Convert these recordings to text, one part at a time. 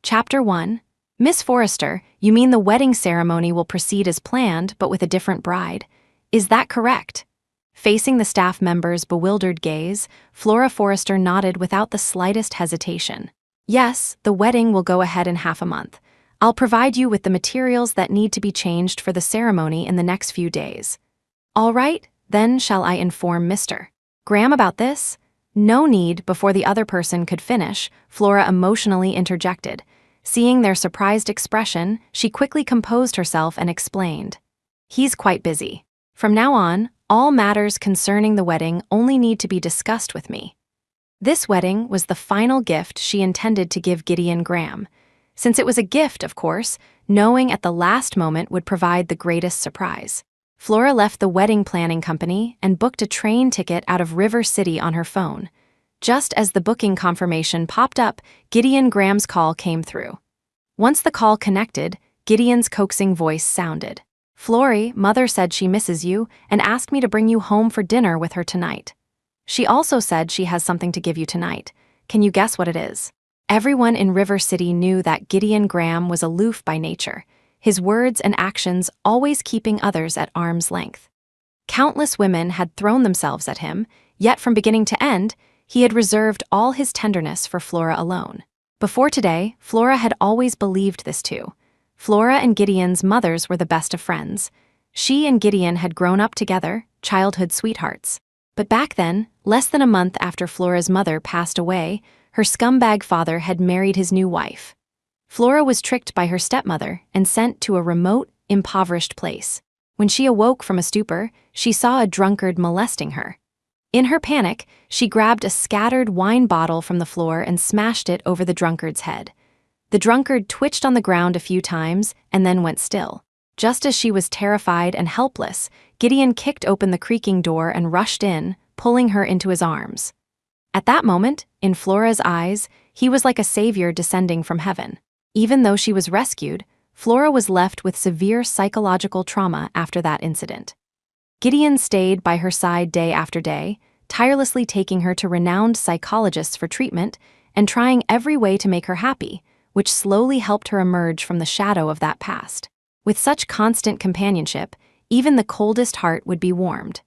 Chapter 1. Miss Forrester, you mean the wedding ceremony will proceed as planned but with a different bride. Is that correct? Facing the staff member's bewildered gaze, Flora Forrester nodded without the slightest hesitation. Yes, the wedding will go ahead in half a month. I'll provide you with the materials that need to be changed for the ceremony in the next few days. All right, then shall I inform Mr. Graham about this? No need. Before the other person could finish, Flora emotionally interjected. Seeing their surprised expression, she quickly composed herself and explained. He's quite busy. From now on, all matters concerning the wedding only need to be discussed with me. This wedding was the final gift she intended to give Gideon Graham. Since it was a gift, of course, knowing at the last moment would provide the greatest surprise. Flora left the wedding planning company and booked a train ticket out of River City on her phone. Just as the booking confirmation popped up, Gideon Graham's call came through. Once the call connected, Gideon's coaxing voice sounded. Flory, Mother said she misses you and asked me to bring you home for dinner with her tonight. She also said she has something to give you tonight. Can you guess what it is? Everyone in River City knew that Gideon Graham was aloof by nature, his words and actions always keeping others at arm's length. Countless women had thrown themselves at him, yet from beginning to end, he had reserved all his tenderness for Flora alone. Before today, Flora had always believed this too. Flora and Gideon's mothers were the best of friends. She and Gideon had grown up together, childhood sweethearts. But back then, less than a month after Flora's mother passed away, her scumbag father had married his new wife. Flora was tricked by her stepmother and sent to a remote, impoverished place. When she awoke from a stupor, she saw a drunkard molesting her. In her panic, she grabbed a scattered wine bottle from the floor and smashed it over the drunkard's head. The drunkard twitched on the ground a few times and then went still. Just as she was terrified and helpless, Gideon kicked open the creaking door and rushed in, pulling her into his arms. At that moment, in Flora's eyes, he was like a savior descending from heaven. Even though she was rescued, Flora was left with severe psychological trauma after that incident. Gideon stayed by her side day after day, tirelessly taking her to renowned psychologists for treatment and trying every way to make her happy, which slowly helped her emerge from the shadow of that past. With such constant companionship, even the coldest heart would be warmed.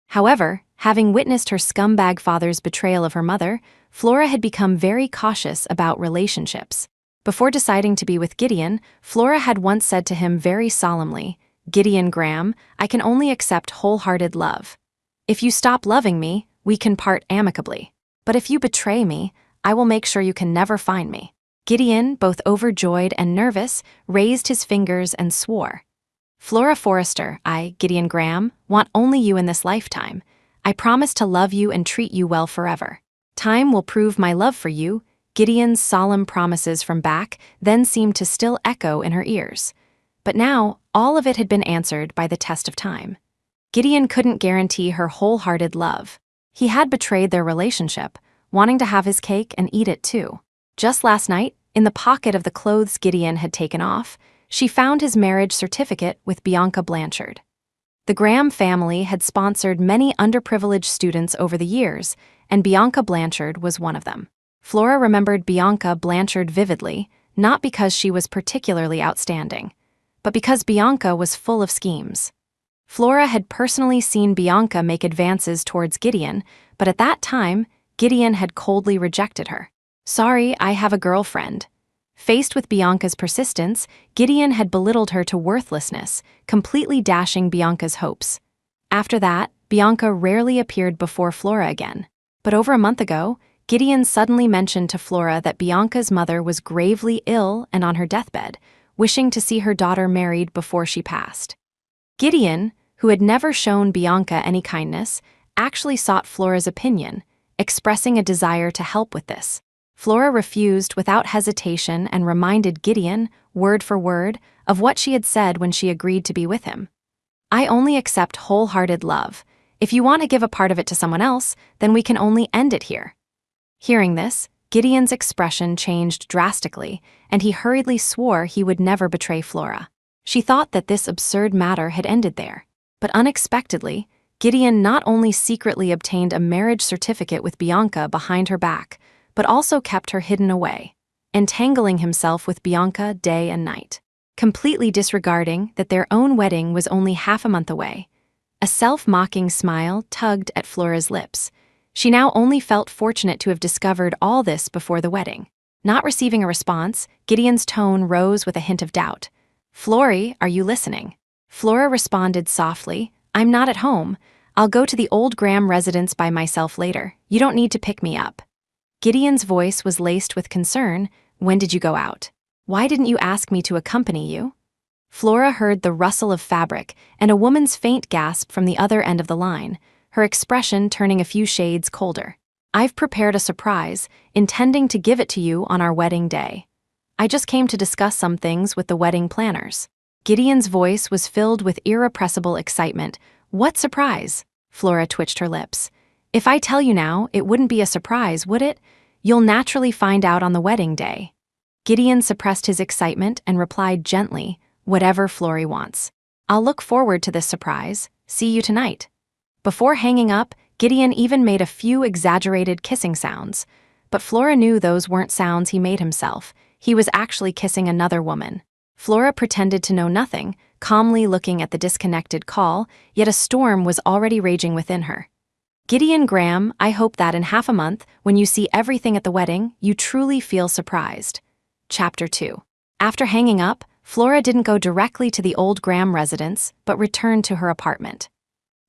However, having witnessed her scumbag father's betrayal of her mother, Flora had become very cautious about relationships. Before deciding to be with Gideon, Flora had once said to him very solemnly, "Gideon Graham, I can only accept wholehearted love. If you stop loving me, we can part amicably. But if you betray me, I will make sure you can never find me." Gideon, both overjoyed and nervous, raised his fingers and swore. "Flora Forrester, I, Gideon Graham, want only you in this lifetime. I promise to love you and treat you well forever. Time will prove my love for you." Gideon's solemn promises from back then seemed to still echo in her ears. But now, all of it had been answered by the test of time. Gideon couldn't guarantee her wholehearted love. He had betrayed their relationship, wanting to have his cake and eat it too. Just last night, in the pocket of the clothes Gideon had taken off, she found his marriage certificate with Bianca Blanchard. The Graham family had sponsored many underprivileged students over the years, and Bianca Blanchard was one of them. Flora remembered Bianca Blanchard vividly, not because she was particularly outstanding, but because Bianca was full of schemes. Flora had personally seen Bianca make advances towards Gideon, but at that time, Gideon had coldly rejected her. "Sorry, I have a girlfriend." Faced with Bianca's persistence, Gideon had belittled her to worthlessness, completely dashing Bianca's hopes. After that, Bianca rarely appeared before Flora again. But over a month ago, Gideon suddenly mentioned to Flora that Bianca's mother was gravely ill and on her deathbed, wishing to see her daughter married before she passed. Gideon, who had never shown Bianca any kindness, actually sought Flora's opinion, expressing a desire to help with this. Flora refused without hesitation and reminded Gideon, word for word, of what she had said when she agreed to be with him. "I only accept wholehearted love. If you want to give a part of it to someone else, then we can only end it here." Hearing this, Gideon's expression changed drastically, and he hurriedly swore he would never betray Flora. She thought that this absurd matter had ended there. But unexpectedly, Gideon not only secretly obtained a marriage certificate with Bianca behind her back, but also kept her hidden away. entangling himself with Bianca day and night, completely disregarding that their own wedding was only half a month away. A self-mocking smile tugged at Flora's lips. She now only felt fortunate to have discovered all this before the wedding. Not receiving a response, Gideon's tone rose with a hint of doubt. "Flory, are you listening?" Flora responded softly, "I'm not at home. I'll go to the old Graham residence by myself later. You don't need to pick me up." Gideon's voice was laced with concern. "When did you go out? Why didn't you ask me to accompany you?" Flora heard the rustle of fabric and a woman's faint gasp from the other end of the line, her expression turning a few shades colder. "I've prepared a surprise, intending to give it to you on our wedding day. I just came to discuss some things with the wedding planners." Gideon's voice was filled with irrepressible excitement. "What surprise?" Flora twitched her lips. "If I tell you now, it wouldn't be a surprise, would it? You'll naturally find out on the wedding day." Gideon suppressed his excitement and replied gently, "Whatever Flory wants. I'll look forward to this surprise. See you tonight." Before hanging up, Gideon even made a few exaggerated kissing sounds. But Flora knew those weren't sounds he made himself. He was actually kissing another woman. Flora pretended to know nothing, calmly looking at the disconnected call, yet a storm was already raging within her. "Gideon Graham, I hope that in half a month, when you see everything at the wedding, you truly feel surprised." Chapter 2. After hanging up, Flora didn't go directly to the old Graham residence, but returned to her apartment.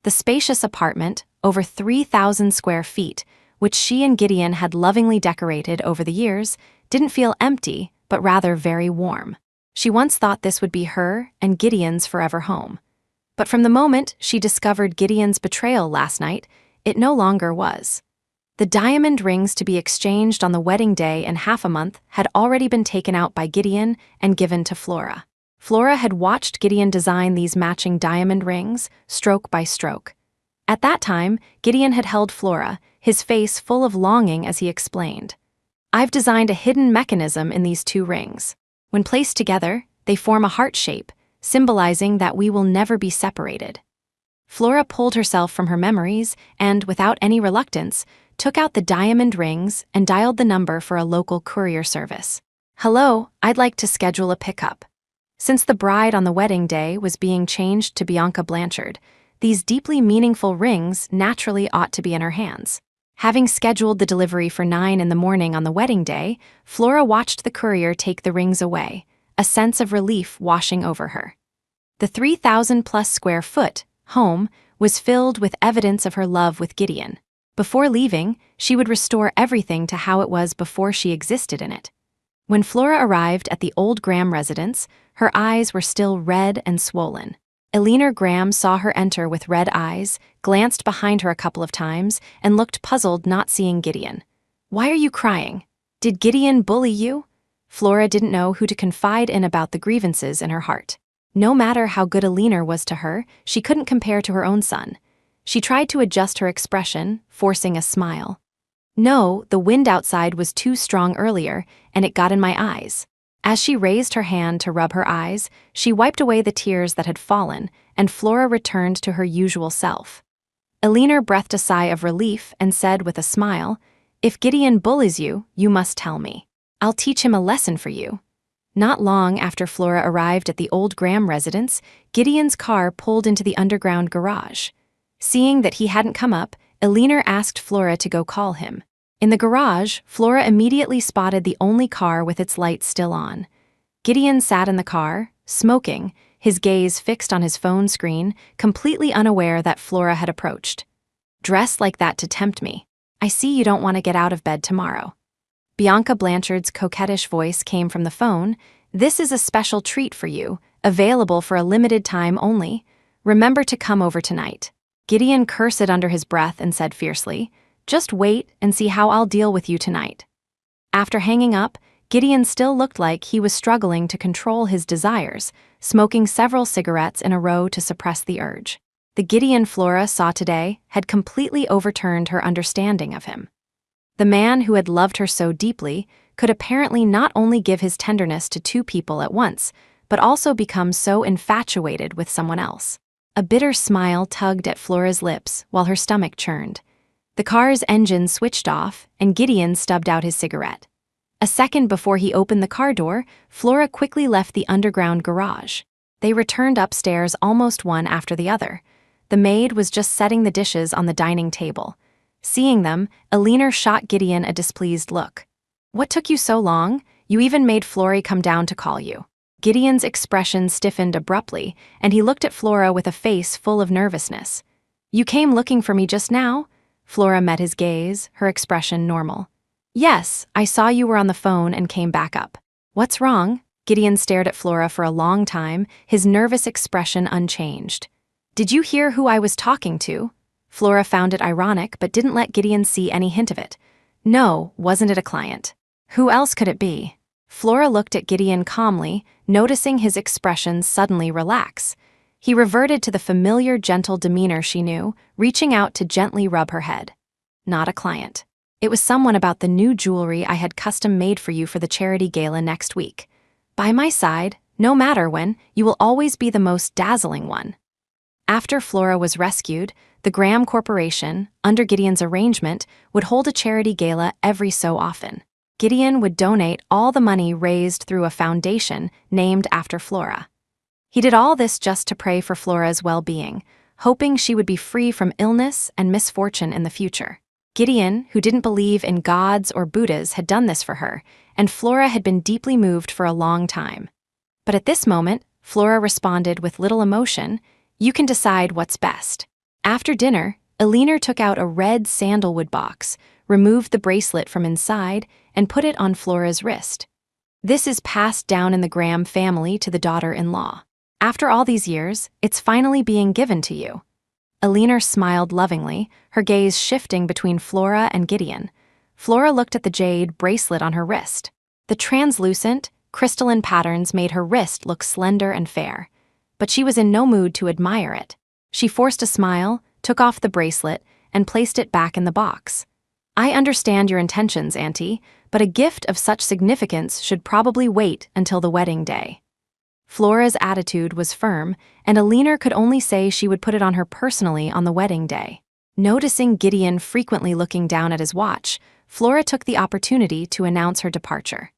The spacious apartment, over 3,000 square feet, which she and Gideon had lovingly decorated over the years, didn't feel empty, but rather very warm. She once thought this would be her and Gideon's forever home. But from the moment she discovered Gideon's betrayal last night, it no longer was. The diamond rings to be exchanged on the wedding day in half a month had already been taken out by Gideon and given to Flora. Flora had watched Gideon design these matching diamond rings, stroke by stroke. At that time, Gideon had held Flora, his face full of longing as he explained. "I've designed a hidden mechanism in these two rings. When placed together, they form a heart shape, symbolizing that we will never be separated." Flora pulled herself from her memories and, without any reluctance, took out the diamond rings and dialed the number for a local courier service. "Hello, I'd like to schedule a pickup." Since the bride on the wedding day was being changed to Bianca Blanchard, these deeply meaningful rings naturally ought to be in her hands. Having scheduled the delivery for 9 in the morning on the wedding day, Flora watched the courier take the rings away, a sense of relief washing over her. The 3,000-plus square foot home was filled with evidence of her love with Gideon. Before leaving, she would restore everything to how it was before she existed in it. When Flora arrived at the old Graham residence, her eyes were still red and swollen. Eleanor Graham saw her enter with red eyes, glanced behind her a couple of times, and looked puzzled not seeing Gideon. "Why are you crying? Did Gideon bully you?" Flora didn't know who to confide in about the grievances in her heart. No matter how good Eleanor was to her, she couldn't compare to her own son. She tried to adjust her expression, forcing a smile. "No, the wind outside was too strong earlier, and it got in my eyes." As she raised her hand to rub her eyes, she wiped away the tears that had fallen, and Flora returned to her usual self. Eleanor breathed a sigh of relief and said with a smile, "If Gideon bullies you, you must tell me. I'll teach him a lesson for you." Not long after Flora arrived at the old Graham residence, Gideon's car pulled into the underground garage. Seeing that he hadn't come up, Eleanor asked Flora to go call him. In the garage, Flora immediately spotted the only car with its lights still on. Gideon sat in the car, smoking, his gaze fixed on his phone screen, completely unaware that Flora had approached. "Dressed like that to tempt me. I see you don't want to get out of bed tomorrow." Bianca Blanchard's coquettish voice came from the phone. "This is a special treat for you, available for a limited time only. Remember to come over tonight." Gideon cursed under his breath and said fiercely, "Just wait and see how I'll deal with you tonight." After hanging up, Gideon still looked like he was struggling to control his desires, smoking several cigarettes in a row to suppress the urge. The Gideon Flora saw today had completely overturned her understanding of him. The man who had loved her so deeply could apparently not only give his tenderness to two people at once, but also become so infatuated with someone else. A bitter smile tugged at Flora's lips while her stomach churned. The car's engine switched off, and Gideon stubbed out his cigarette. A second before he opened the car door, Flora quickly left the underground garage. They returned upstairs almost one after the other. The maid was just setting the dishes on the dining table. Seeing them, Eleanor shot Gideon a displeased look. "What took you so long? You even made Flory come down to call you." Gideon's expression stiffened abruptly, and he looked at Flora with a face full of nervousness. "You came looking for me just now?" Flora met his gaze, her expression normal. "Yes, I saw you were on the phone and came back up." "What's wrong?" Gideon stared at Flora for a long time, his nervous expression unchanged. "Did you hear who I was talking to?" Flora found it ironic but didn't let Gideon see any hint of it. "No, wasn't it a client?" "Who else could it be?" Flora looked at Gideon calmly, noticing his expression suddenly relax. He reverted to the familiar gentle demeanor she knew, reaching out to gently rub her head. "Not a client. It was someone about the new jewelry I had custom made for you for the charity gala next week. By my side, no matter when, you will always be the most dazzling one." After Flora was rescued, the Graham Corporation, under Gideon's arrangement, would hold a charity gala every so often. Gideon would donate all the money raised through a foundation named after Flora. He did all this just to pray for Flora's well-being, hoping she would be free from illness and misfortune in the future. Gideon, who didn't believe in gods or Buddhas, had done this for her, and Flora had been deeply moved for a long time. But at this moment, Flora responded with little emotion. "You can decide what's best." After dinner, Eleanor took out a red sandalwood box, removed the bracelet from inside, and put it on Flora's wrist. "This is passed down in the Graham family to the daughter-in-law. After all these years, it's finally being given to you." Eleanor smiled lovingly, her gaze shifting between Flora and Gideon. Flora looked at the jade bracelet on her wrist. The translucent, crystalline patterns made her wrist look slender and fair. But she was in no mood to admire it. She forced a smile, took off the bracelet, and placed it back in the box. "I understand your intentions, Auntie, but a gift of such significance should probably wait until the wedding day." Flora's attitude was firm, and Eleanor could only say she would put it on her personally on the wedding day. Noticing Gideon frequently looking down at his watch, Flora took the opportunity to announce her departure.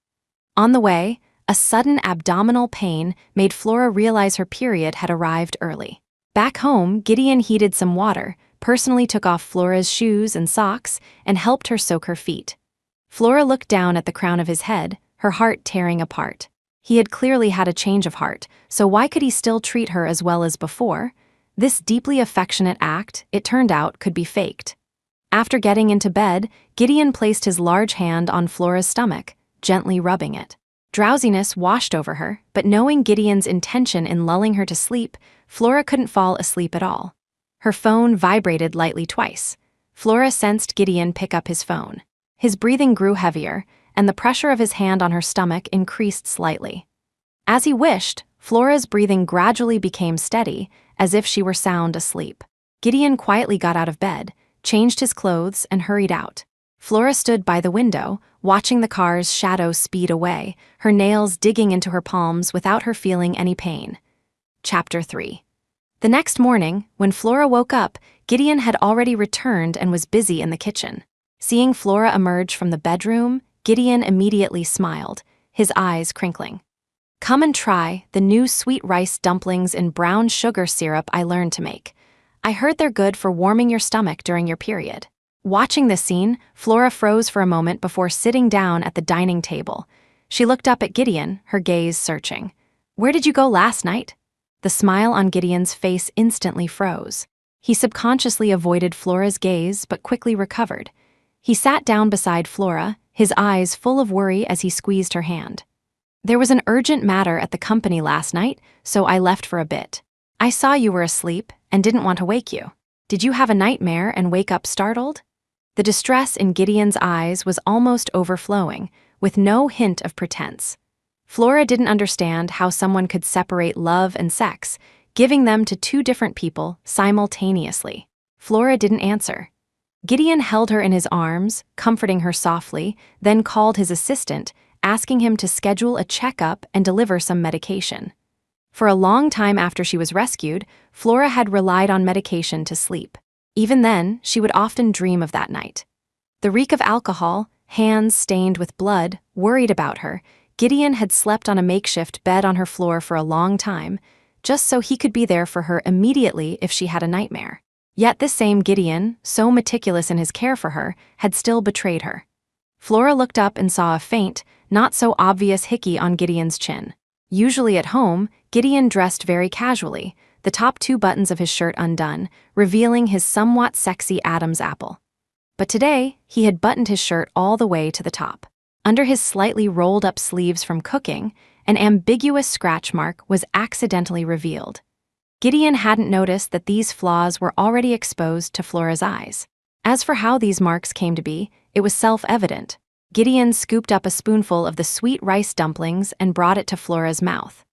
On the way, a sudden abdominal pain made Flora realize her period had arrived early. Back home, Gideon heated some water, personally took off Flora's shoes and socks, and helped her soak her feet. Flora looked down at the crown of his head, her heart tearing apart. He had clearly had a change of heart, so why could he still treat her as well as before? This deeply affectionate act, it turned out, could be faked. After getting into bed, Gideon placed his large hand on Flora's stomach, gently rubbing it. Drowsiness washed over her, but knowing Gideon's intention in lulling her to sleep, Flora couldn't fall asleep at all. Her phone vibrated lightly twice. Flora sensed Gideon pick up his phone. His breathing grew heavier, and the pressure of his hand on her stomach increased slightly. As he wished, Flora's breathing gradually became steady, as if she were sound asleep. Gideon quietly got out of bed, changed his clothes, and hurried out. Flora stood by the window, watching the car's shadow speed away, her nails digging into her palms without her feeling any pain. Chapter 3. The next morning, when Flora woke up, Gideon had already returned and was busy in the kitchen. Seeing Flora emerge from the bedroom, Gideon immediately smiled, his eyes crinkling. "Come and try the new sweet rice dumplings in brown sugar syrup I learned to make. I heard they're good for warming your stomach during your period." Watching this scene, Flora froze for a moment before sitting down at the dining table. She looked up at Gideon, her gaze searching. "Where did you go last night?" The smile on Gideon's face instantly froze. He subconsciously avoided Flora's gaze but quickly recovered. He sat down beside Flora, his eyes full of worry as he squeezed her hand. "There was an urgent matter at the company last night, so I left for a bit. I saw you were asleep and didn't want to wake you. Did you have a nightmare and wake up startled?" The distress in Gideon's eyes was almost overflowing, with no hint of pretense. Flora didn't understand how someone could separate love and sex, giving them to two different people simultaneously. Flora didn't answer. Gideon held her in his arms, comforting her softly, then called his assistant, asking him to schedule a checkup and deliver some medication. For a long time after she was rescued, Flora had relied on medication to sleep. Even then, she would often dream of that night. The reek of alcohol, hands stained with blood, Worried about her, Gideon had slept on a makeshift bed on her floor for a long time, just so he could be there for her immediately if she had a nightmare. Yet this same Gideon, so meticulous in his care for her, had still betrayed her. Flora looked up and saw a faint, not-so-obvious hickey on Gideon's chin. Usually at home, Gideon dressed very casually, the top 2 buttons of his shirt undone, revealing his somewhat sexy Adam's apple. But today, he had buttoned his shirt all the way to the top. Under his slightly rolled-up sleeves from cooking, an ambiguous scratch mark was accidentally revealed. Gideon hadn't noticed that these flaws were already exposed to Flora's eyes. As for how these marks came to be, it was self-evident. Gideon scooped up a spoonful of the sweet rice dumplings and brought it to Flora's mouth.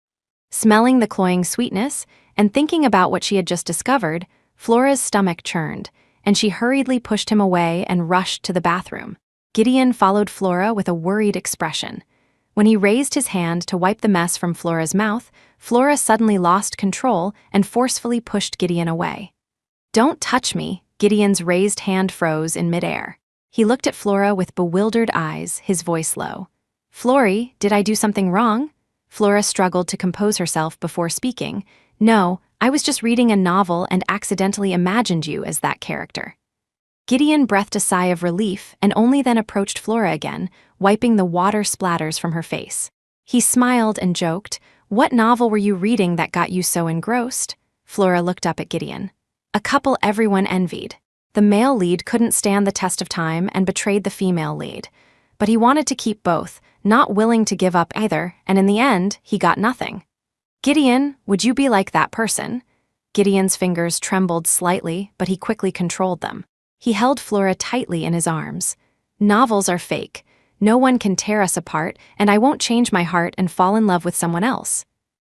Smelling the cloying sweetness and thinking about what she had just discovered, Flora's stomach churned, and she hurriedly pushed him away and rushed to the bathroom. Gideon followed Flora with a worried expression. When he raised his hand to wipe the mess from Flora's mouth, Flora suddenly lost control and forcefully pushed Gideon away. "Don't touch me," Gideon's raised hand froze in midair. He looked at Flora with bewildered eyes, his voice low. "Flory, did I do something wrong?" Flora struggled to compose herself before speaking. "No, I was just reading a novel and accidentally imagined you as that character." Gideon breathed a sigh of relief and only then approached Flora again, wiping the water splatters from her face. He smiled and joked, "What novel were you reading that got you so engrossed?" Flora looked up at Gideon. "A couple everyone envied. The male lead couldn't stand the test of time and betrayed the female lead. But he wanted to keep both, not willing to give up either, and in the end, he got nothing." "Gideon, would you be like that person?" Gideon's fingers trembled slightly, but he quickly controlled them. He held Flora tightly in his arms. "Novels are fake. No one can tear us apart, and I won't change my heart and fall in love with someone else."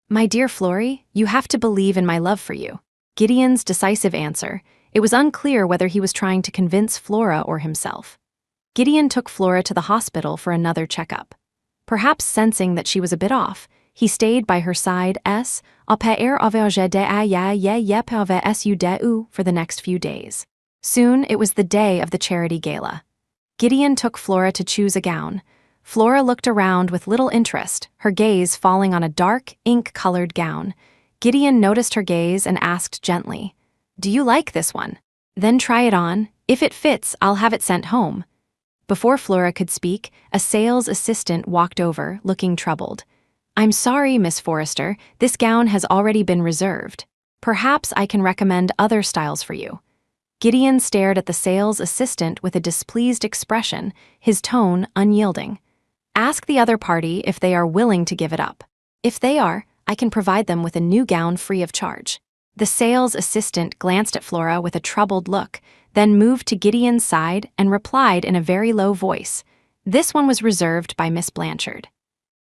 "My dear Flory, you have to believe in my love for you." Gideon's decisive answer. It was unclear whether he was trying to convince Flora or himself. Gideon took Flora to the hospital for another checkup. Perhaps sensing that she was a bit off, he stayed by her side for the next few days. Soon, it was the day of the charity gala. Gideon took Flora to choose a gown. Flora looked around with little interest, her gaze falling on a dark, ink-colored gown. Gideon noticed her gaze and asked gently, "Do you like this one? Then try it on. If it fits, I'll have it sent home." Before Flora could speak, a sales assistant walked over, looking troubled. "I'm sorry, Miss Forrester, this gown has already been reserved. Perhaps I can recommend other styles for you." Gideon stared at the sales assistant with a displeased expression, his tone unyielding. "Ask the other party if they are willing to give it up. If they are, I can provide them with a new gown free of charge." The sales assistant glanced at Flora with a troubled look, then moved to Gideon's side and replied in a very low voice, "This one was reserved by Miss Blanchard."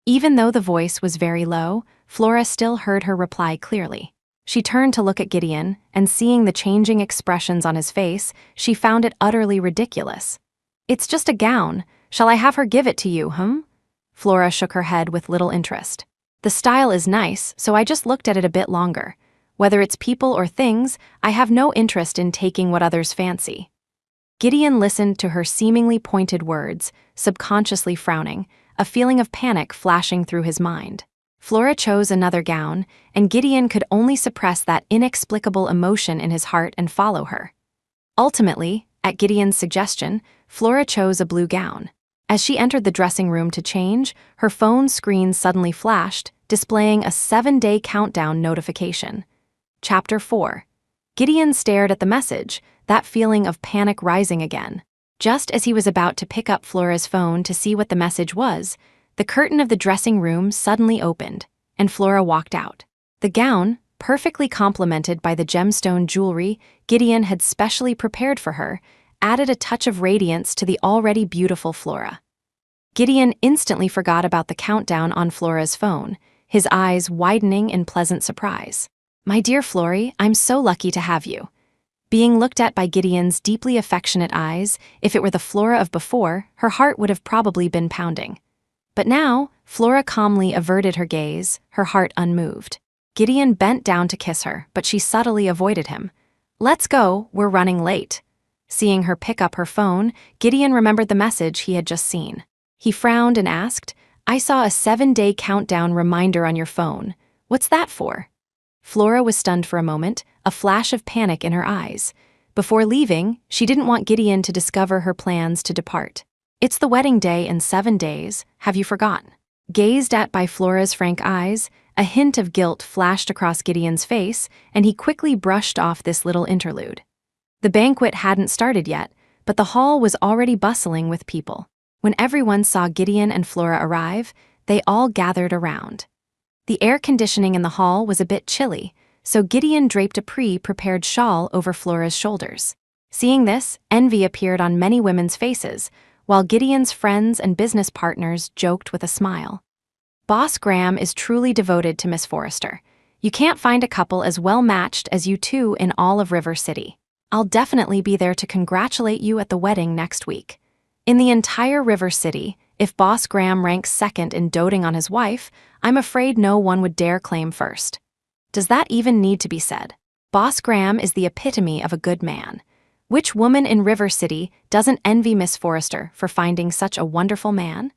Even though the voice was very low, Flora still heard her reply clearly. She turned to look at Gideon, and seeing the changing expressions on his face, she found it utterly ridiculous. "It's just a gown. Shall I have her give it to you, Flora shook her head with little interest. "The style is nice, so I just looked at it a bit longer. Whether it's people or things, I have no interest in taking what others fancy." Gideon listened to her seemingly pointed words, subconsciously frowning, a feeling of panic flashing through his mind. Flora chose another gown, and Gideon could only suppress that inexplicable emotion in his heart and follow her. Ultimately, at Gideon's suggestion, Flora chose a blue gown. As she entered the dressing room to change, her phone screen suddenly flashed, displaying a 7-day countdown notification. Chapter 4. Gideon stared at the message, that feeling of panic rising again. Just as he was about to pick up Flora's phone to see what the message was, the curtain of the dressing room suddenly opened, and Flora walked out. The gown, perfectly complemented by the gemstone jewelry Gideon had specially prepared for her, added a touch of radiance to the already beautiful Flora. Gideon instantly forgot about the countdown on Flora's phone, his eyes widening in pleasant surprise. "My dear Flory, I'm so lucky to have you." Being looked at by Gideon's deeply affectionate eyes, if it were the Flora of before, her heart would have probably been pounding. But now, Flora calmly averted her gaze, her heart unmoved. Gideon bent down to kiss her, but she subtly avoided him. "Let's go, we're running late." Seeing her pick up her phone, Gideon remembered the message he had just seen. He frowned and asked, "I saw a 7-day countdown reminder on your phone. What's that for?" Flora was stunned for a moment, a flash of panic in her eyes. Before leaving, she didn't want Gideon to discover her plans to depart. "It's the wedding day in 7 days, have you forgotten?" Gazed at by Flora's frank eyes, a hint of guilt flashed across Gideon's face, and he quickly brushed off this little interlude. The banquet hadn't started yet, but the hall was already bustling with people. When everyone saw Gideon and Flora arrive, they all gathered around. The air conditioning in the hall was a bit chilly, so Gideon draped a pre-prepared shawl over Flora's shoulders. Seeing this, envy appeared on many women's faces, while Gideon's friends and business partners joked with a smile. Boss Graham is truly devoted to Miss Forrester. You can't find a couple as well-matched as you two in all of River City. I'll definitely be there to congratulate you at the wedding next week. In the entire River City, if Boss Graham ranks second in doting on his wife, I'm afraid no one would dare claim first. Does that even need to be said? Boss Graham is the epitome of a good man. Which woman in River City doesn't envy Miss Forrester for finding such a wonderful man?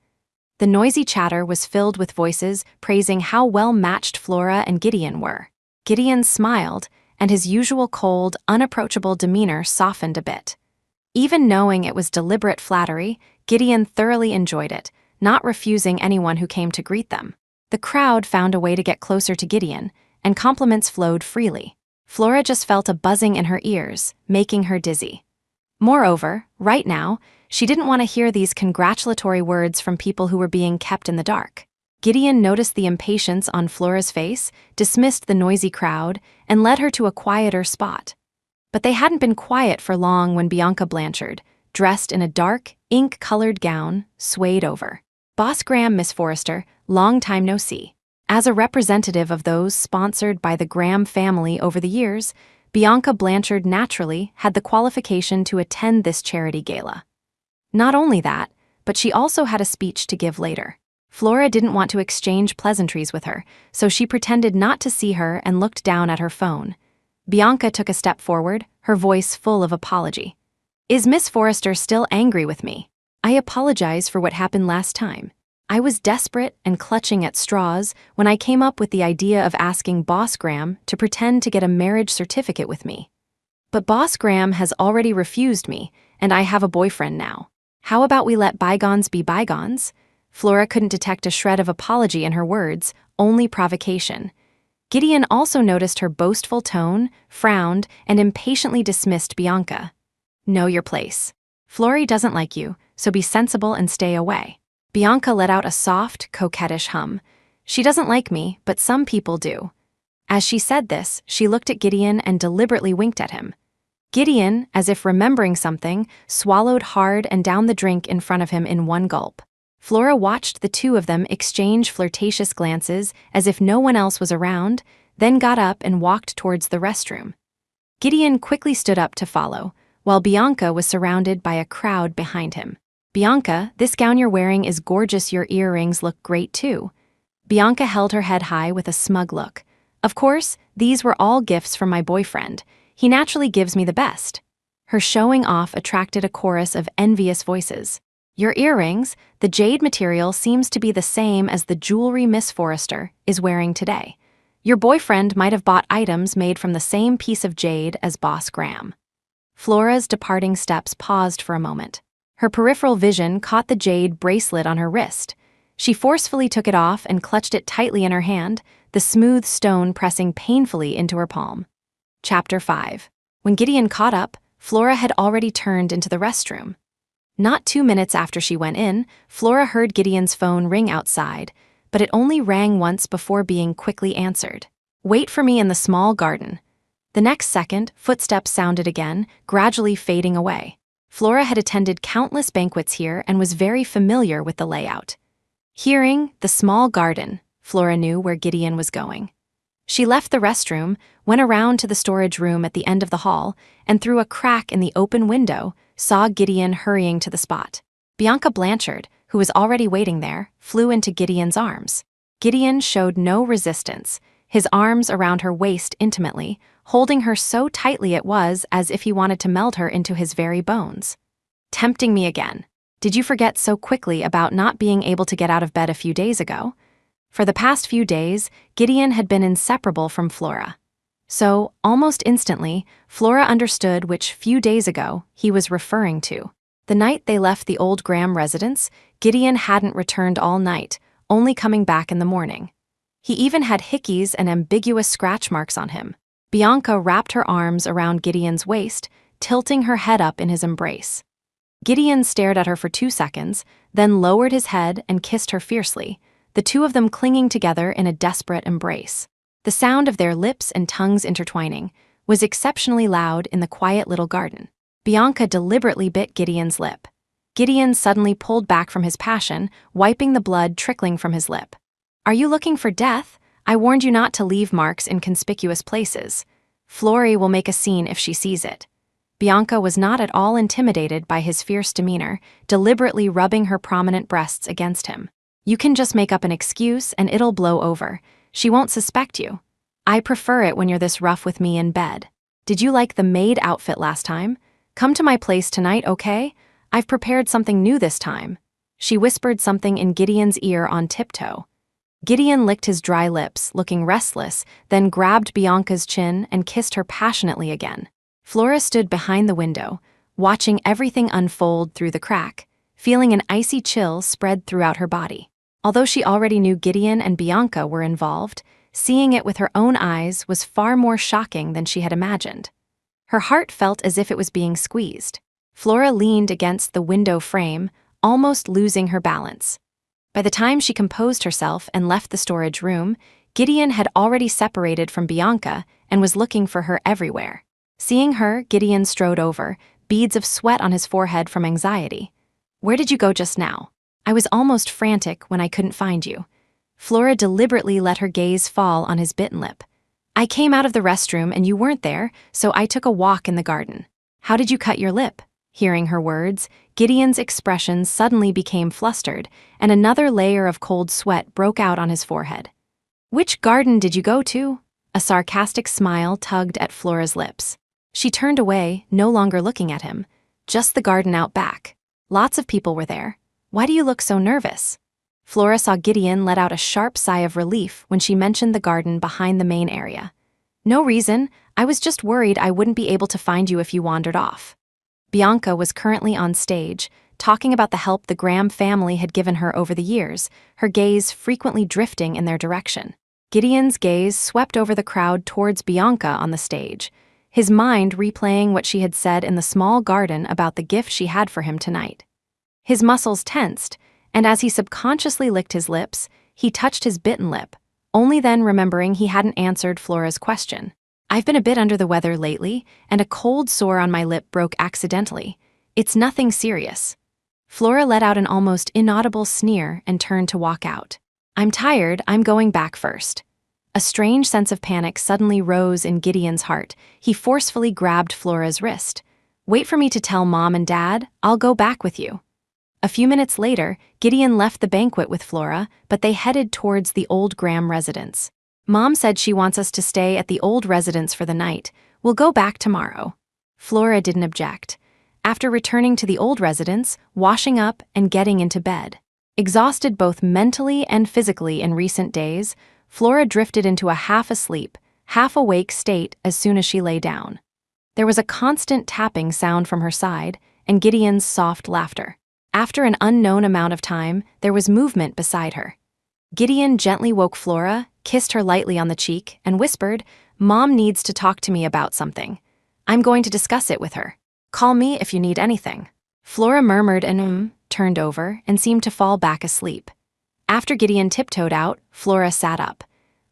The noisy chatter was filled with voices praising how well-matched Flora and Gideon were. Gideon smiled, and his usual cold, unapproachable demeanor softened a bit. Even knowing it was deliberate flattery, Gideon thoroughly enjoyed it, not refusing anyone who came to greet them. The crowd found a way to get closer to Gideon, and compliments flowed freely. Flora just felt a buzzing in her ears, making her dizzy. Moreover, right now, she didn't want to hear these congratulatory words from people who were being kept in the dark. Gideon noticed the impatience on Flora's face, dismissed the noisy crowd, and led her to a quieter spot. But they hadn't been quiet for long when Bianca Blanchard, dressed in a dark, ink-colored gown, swayed over. "Boss Graham, Miss Forrester, long time no see." As a representative of those sponsored by the Graham family over the years, Bianca Blanchard naturally had the qualification to attend this charity gala. Not only that, but she also had a speech to give later. Flora didn't want to exchange pleasantries with her, so she pretended not to see her and looked down at her phone. Bianca took a step forward, her voice full of apology. "Is Miss Forrester still angry with me? I apologize for what happened last time. I was desperate and clutching at straws when I came up with the idea of asking Boss Graham to pretend to get a marriage certificate with me. But Boss Graham has already refused me, and I have a boyfriend now. How about we let bygones be bygones?" Flora couldn't detect a shred of apology in her words, only provocation. Gideon also noticed her boastful tone, frowned, and impatiently dismissed Bianca. "Know your place. Florrie doesn't like you, so be sensible and stay away." Bianca let out a soft, coquettish hum. "She doesn't like me, but some people do." As she said this, she looked at Gideon and deliberately winked at him. Gideon, as if remembering something, swallowed hard and downed the drink in front of him in one gulp. Flora watched the two of them exchange flirtatious glances as if no one else was around, then got up and walked towards the restroom. Gideon quickly stood up to follow, while Bianca was surrounded by a crowd behind him. "Bianca, this gown you're wearing is gorgeous. Your earrings look great too." Bianca held her head high with a smug look. "Of course, these were all gifts from my boyfriend. He naturally gives me the best." Her showing off attracted a chorus of envious voices. "Your earrings, the jade material seems to be the same as the jewelry Miss Forrester is wearing today. Your boyfriend might have bought items made from the same piece of jade as Boss Graham." Flora's departing steps paused for a moment. Her peripheral vision caught the jade bracelet on her wrist. She forcefully took it off and clutched it tightly in her hand, the smooth stone pressing painfully into her palm. Chapter 5. When Gideon caught up, Flora had already turned into the restroom. Not 2 minutes after she went in, Flora heard Gideon's phone ring outside, but it only rang once before being quickly answered. "Wait for me in the small garden." The next second, footsteps sounded again, gradually fading away. Flora had attended countless banquets here and was very familiar with the layout. Hearing the small garden, Flora knew where Gideon was going. She left the restroom, went around to the storage room at the end of the hall, and through a crack in the open window, saw Gideon hurrying to the spot. Bianca Blanchard, who was already waiting there, flew into Gideon's arms. Gideon showed no resistance, his arms around her waist intimately, holding her so tightly it was as if he wanted to melt her into his very bones. "Tempting me again. Did you forget so quickly about not being able to get out of bed a few days ago? For the past few days, Gideon had been inseparable from Flora. So, almost instantly, Flora understood which few days ago he was referring to. The night they left the old Graham residence, Gideon hadn't returned all night, only coming back in the morning. He even had hickeys and ambiguous scratch marks on him. Bianca wrapped her arms around Gideon's waist, tilting her head up in his embrace. Gideon stared at her for 2 seconds, then lowered his head and kissed her fiercely, the two of them clinging together in a desperate embrace. The sound of their lips and tongues intertwining was exceptionally loud in the quiet little garden. Bianca deliberately bit Gideon's lip. Gideon suddenly pulled back from his passion, wiping the blood trickling from his lip. "Are you looking for death? I warned you not to leave marks in conspicuous places. Flory will make a scene if she sees it." Bianca was not at all intimidated by his fierce demeanor, deliberately rubbing her prominent breasts against him. "You can just make up an excuse and it'll blow over. She won't suspect you. I prefer it when you're this rough with me in bed. Did you like the maid outfit last time? Come to my place tonight, okay? I've prepared something new this time." She whispered something in Gideon's ear on tiptoe. Gideon licked his dry lips, looking restless, then grabbed Bianca's chin and kissed her passionately again. Flora stood behind the window, watching everything unfold through the crack, feeling an icy chill spread throughout her body. Although she already knew Gideon and Bianca were involved, seeing it with her own eyes was far more shocking than she had imagined. Her heart felt as if it was being squeezed. Flora leaned against the window frame, almost losing her balance. By the time she composed herself and left the storage room, Gideon had already separated from Bianca and was looking for her everywhere. Seeing her, Gideon strode over, beads of sweat on his forehead from anxiety. "Where did you go just now? I was almost frantic when I couldn't find you." Flora deliberately let her gaze fall on his bitten lip. "I came out of the restroom and you weren't there, so I took a walk in the garden." "How did you cut your lip?" Hearing her words, Gideon's expression suddenly became flustered, and another layer of cold sweat broke out on his forehead. "Which garden did you go to?" A sarcastic smile tugged at Flora's lips. She turned away, no longer looking at him. "Just the garden out back. Lots of people were there. Why do you look so nervous?" Flora saw Gideon let out a sharp sigh of relief when she mentioned the garden behind the main area. "No reason, I was just worried I wouldn't be able to find you if you wandered off." Bianca was currently on stage, talking about the help the Graham family had given her over the years, her gaze frequently drifting in their direction. Gideon's gaze swept over the crowd towards Bianca on the stage, his mind replaying what she had said in the small garden about the gift she had for him tonight. His muscles tensed, and as he subconsciously licked his lips, he touched his bitten lip, only then remembering he hadn't answered Flora's question. "I've been a bit under the weather lately, and a cold sore on my lip broke accidentally. It's nothing serious." Flora let out an almost inaudible sneer and turned to walk out. "I'm tired, I'm going back first." A strange sense of panic suddenly rose in Gideon's heart. He forcefully grabbed Flora's wrist. "Wait for me to tell Mom and Dad, I'll go back with you." A few minutes later, Gideon left the banquet with Flora, but they headed towards the old Graham residence. "Mom said she wants us to stay at the old residence for the night. We'll go back tomorrow." Flora didn't object. After returning to the old residence, washing up and getting into bed. Exhausted both mentally and physically in recent days, Flora drifted into a half-asleep, half-awake state as soon as she lay down. There was a constant tapping sound from her side, and Gideon's soft laughter. After an unknown amount of time, there was movement beside her. Gideon gently woke Flora, kissed her lightly on the cheek, and whispered, "Mom needs to talk to me about something. I'm going to discuss it with her. Call me if you need anything." Flora murmured and turned over and seemed to fall back asleep. After Gideon tiptoed out, Flora sat up.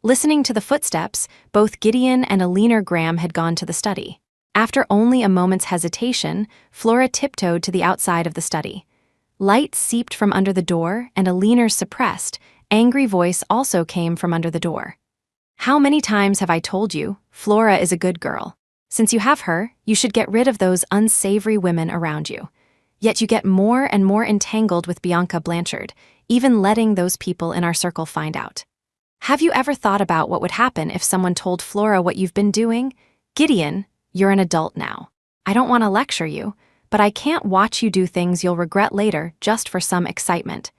Listening to the footsteps, both Gideon and a leaner Graham had gone to the study. After only a moment's hesitation, Flora tiptoed to the outside of the study. Light seeped from under the door, and a leaner suppressed, angry voice also came from under the door. "How many times have I told you, Flora is a good girl. Since you have her, you should get rid of those unsavory women around you. Yet you get more and more entangled with Bianca Blanchard, even letting those people in our circle find out. Have you ever thought about what would happen if someone told Flora what you've been doing? Gideon, you're an adult now. I don't want to lecture you, but I can't watch you do things you'll regret later just for some excitement."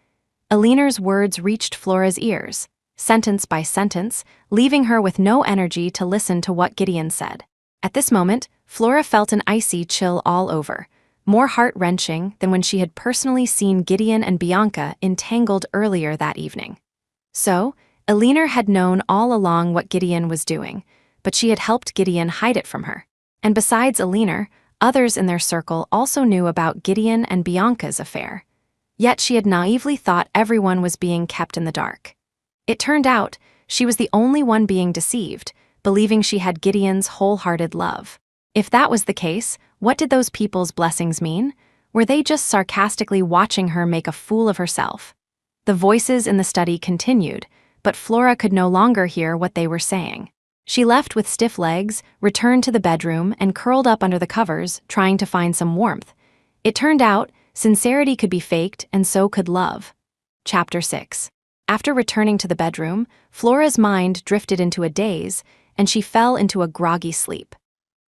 Eleanor's words reached Flora's ears, sentence by sentence, leaving her with no energy to listen to what Gideon said. At this moment, Flora felt an icy chill all over, more heart-wrenching than when she had personally seen Gideon and Bianca entangled earlier that evening. So, Eleanor had known all along what Gideon was doing, but she had helped Gideon hide it from her. And besides Eleanor, others in their circle also knew about Gideon and Bianca's affair. Yet she had naively thought everyone was being kept in the dark. It turned out she was the only one being deceived, believing she had Gideon's wholehearted love. If that was the case, what did those people's blessings mean? Were they just sarcastically watching her make a fool of herself? The voices in the study continued, but Flora could no longer hear what they were saying. She left with stiff legs, returned to the bedroom, and curled up under the covers, trying to find some warmth. It turned out, sincerity could be faked, and so could love. Chapter 6. After returning to the bedroom, Flora's mind drifted into a daze, and she fell into a groggy sleep.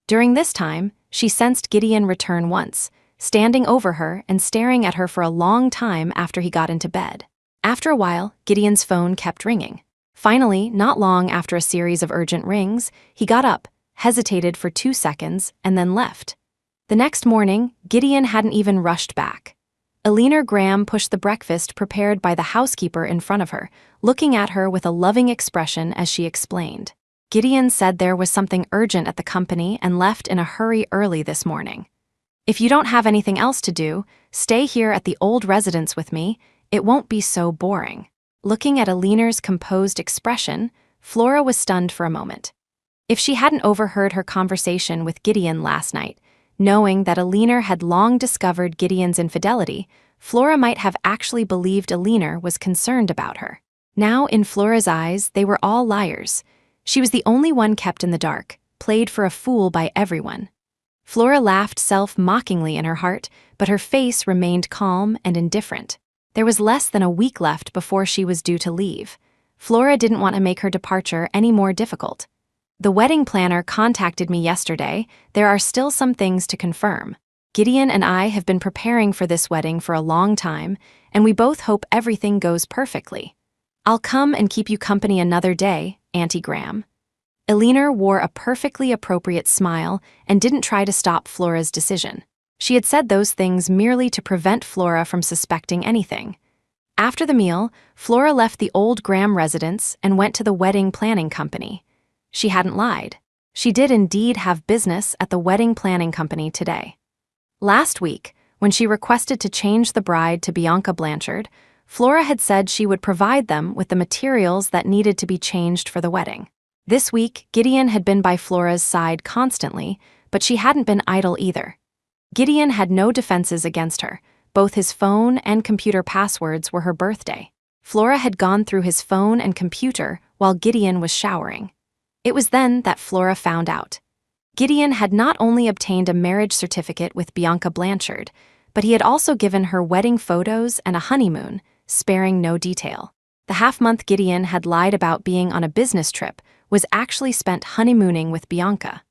During this time, she sensed Gideon return once, standing over her and staring at her for a long time after he got into bed. After a while, Gideon's phone kept ringing. Finally, not long after a series of urgent rings, he got up, hesitated for 2 seconds, and then left. The next morning, Gideon hadn't even rushed back. Eleanor Graham pushed the breakfast prepared by the housekeeper in front of her, looking at her with a loving expression as she explained. Gideon said there was something urgent at the company and left in a hurry early this morning. "If you don't have anything else to do, stay here at the old residence with me. It won't be so boring." Looking at Eleanor's composed expression, Flora was stunned for a moment. If she hadn't overheard her conversation with Gideon last night, knowing that Eleanor had long discovered Gideon's infidelity, Flora might have actually believed Eleanor was concerned about her. Now, in Flora's eyes, they were all liars. She was the only one kept in the dark, played for a fool by everyone. Flora laughed self-mockingly in her heart, but her face remained calm and indifferent. There was less than a week left before she was due to leave. Flora didn't want to make her departure any more difficult. "The wedding planner contacted me yesterday. There are still some things to confirm. Gideon and I have been preparing for this wedding for a long time, and we both hope everything goes perfectly. I'll come and keep you company another day, Auntie Graham." Eleanor wore a perfectly appropriate smile and didn't try to stop Flora's decision. She had said those things merely to prevent Flora from suspecting anything. After the meal, Flora left the old Graham residence and went to the wedding planning company. She hadn't lied. She did indeed have business at the wedding planning company today. Last week, when she requested to change the bride to Bianca Blanchard, Flora had said she would provide them with the materials that needed to be changed for the wedding. This week, Gideon had been by Flora's side constantly, but she hadn't been idle either. Gideon had no defenses against her. Both his phone and computer passwords were her birthday. Flora had gone through his phone and computer while Gideon was showering. It was then that Flora found out. Gideon had not only obtained a marriage certificate with Bianca Blanchard, but he had also given her wedding photos and a honeymoon, sparing no detail. The half-month Gideon had lied about being on a business trip was actually spent honeymooning with Bianca.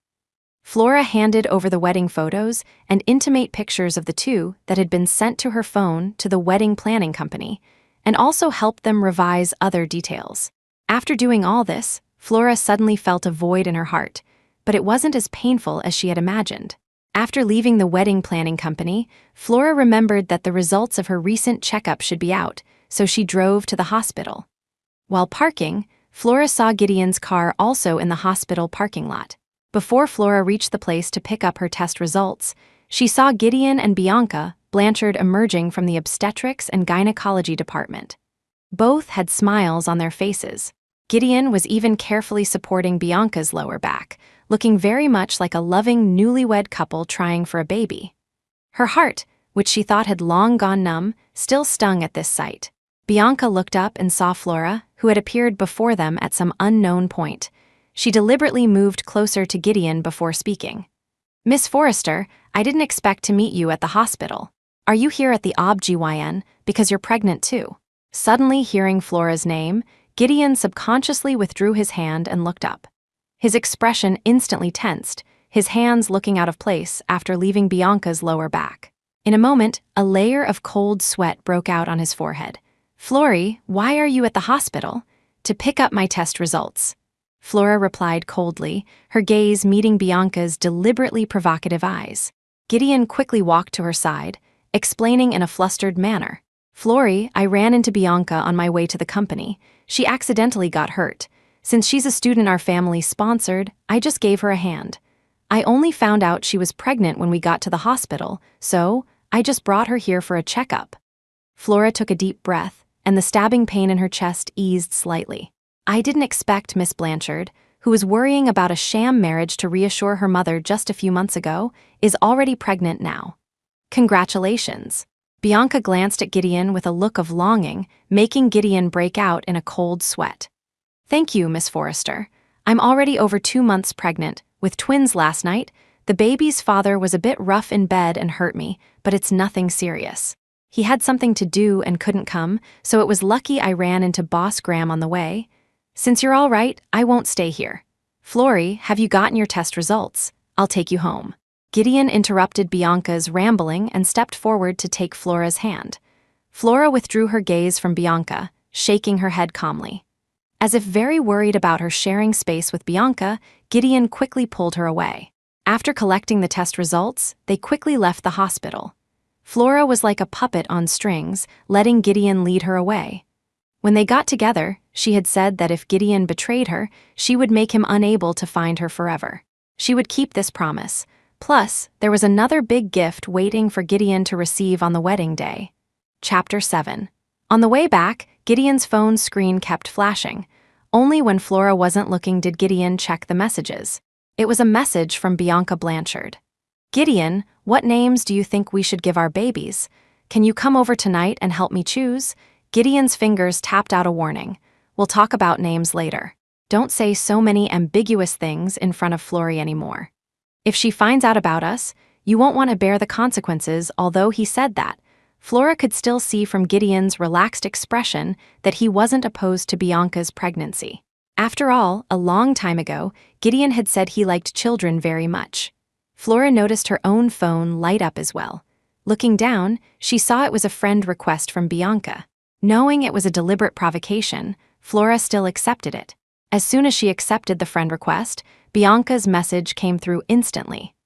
Flora handed over the wedding photos and intimate pictures of the two that had been sent to her phone to the wedding planning company, and also helped them revise other details. After doing all this, Flora suddenly felt a void in her heart, but it wasn't as painful as she had imagined. After leaving the wedding planning company, Flora remembered that the results of her recent checkup should be out, so she drove to the hospital. While parking, Flora saw Gideon's car also in the hospital parking lot. Before Flora reached the place to pick up her test results, she saw Gideon and Bianca Blanchard emerging from the obstetrics and gynecology department. Both had smiles on their faces. Gideon was even carefully supporting Bianca's lower back, looking very much like a loving newlywed couple trying for a baby. Her heart, which she thought had long gone numb, still stung at this sight. Bianca looked up and saw Flora, who had appeared before them at some unknown point. She deliberately moved closer to Gideon before speaking. "Miss Forrester, I didn't expect to meet you at the hospital. Are you here at the OB-GYN because you're pregnant too?" Suddenly hearing Flora's name, Gideon subconsciously withdrew his hand and looked up. His expression instantly tensed. his hands looking out of place after leaving Bianca's lower back. In a moment, a layer of cold sweat broke out on his forehead. "Flory, why are you at the hospital?" "To pick up my test results." Flora replied coldly, her gaze meeting Bianca's deliberately provocative eyes. Gideon quickly walked to her side, explaining in a flustered manner. "Flory, I ran into Bianca on my way to the company. She accidentally got hurt. Since she's a student our family sponsored, I just gave her a hand. I only found out she was pregnant when we got to the hospital, so I just brought her here for a checkup." Flora took a deep breath, and the stabbing pain in her chest eased slightly. "I didn't expect Miss Blanchard, who was worrying about a sham marriage to reassure her mother just a few months ago, is already pregnant now. Congratulations." Bianca glanced at Gideon with a look of longing, making Gideon break out in a cold sweat. "Thank you, Miss Forrester. I'm already over 2 months pregnant, with twins last night. The baby's father was a bit rough in bed and hurt me, but it's nothing serious. He had something to do and couldn't come, so it was lucky I ran into Boss Graham on the way. Since you're all right, I won't stay here. Flory, have you gotten your test results? I'll take you home." Gideon interrupted Bianca's rambling and stepped forward to take Flora's hand. Flora withdrew her gaze from Bianca, shaking her head calmly. As if very worried about her sharing space with Bianca, Gideon quickly pulled her away. After collecting the test results, they quickly left the hospital. Flora was like a puppet on strings, letting Gideon lead her away. When they got together, she had said that if Gideon betrayed her, she would make him unable to find her forever. She would keep this promise. Plus, there was another big gift waiting for Gideon to receive on the wedding day. Chapter 7. On the way back, Gideon's phone screen kept flashing. Only when Flora wasn't looking did Gideon check the messages. It was a message from Bianca Blanchard. "Gideon, what names do you think we should give our babies? Can you come over tonight and help me choose?" Gideon's fingers tapped out a warning. "We'll talk about names later. Don't say so many ambiguous things in front of Flory anymore. If she finds out about us, you won't want to bear the consequences." Although he said that, Flora could still see from Gideon's relaxed expression that he wasn't opposed to Bianca's pregnancy. After all, a long time ago, Gideon had said he liked children very much. Flora noticed her own phone light up as well. Looking down, she saw it was a friend request from Bianca. Knowing it was a deliberate provocation, Flora still accepted it. As soon as she accepted the friend request, Bianca's message came through instantly.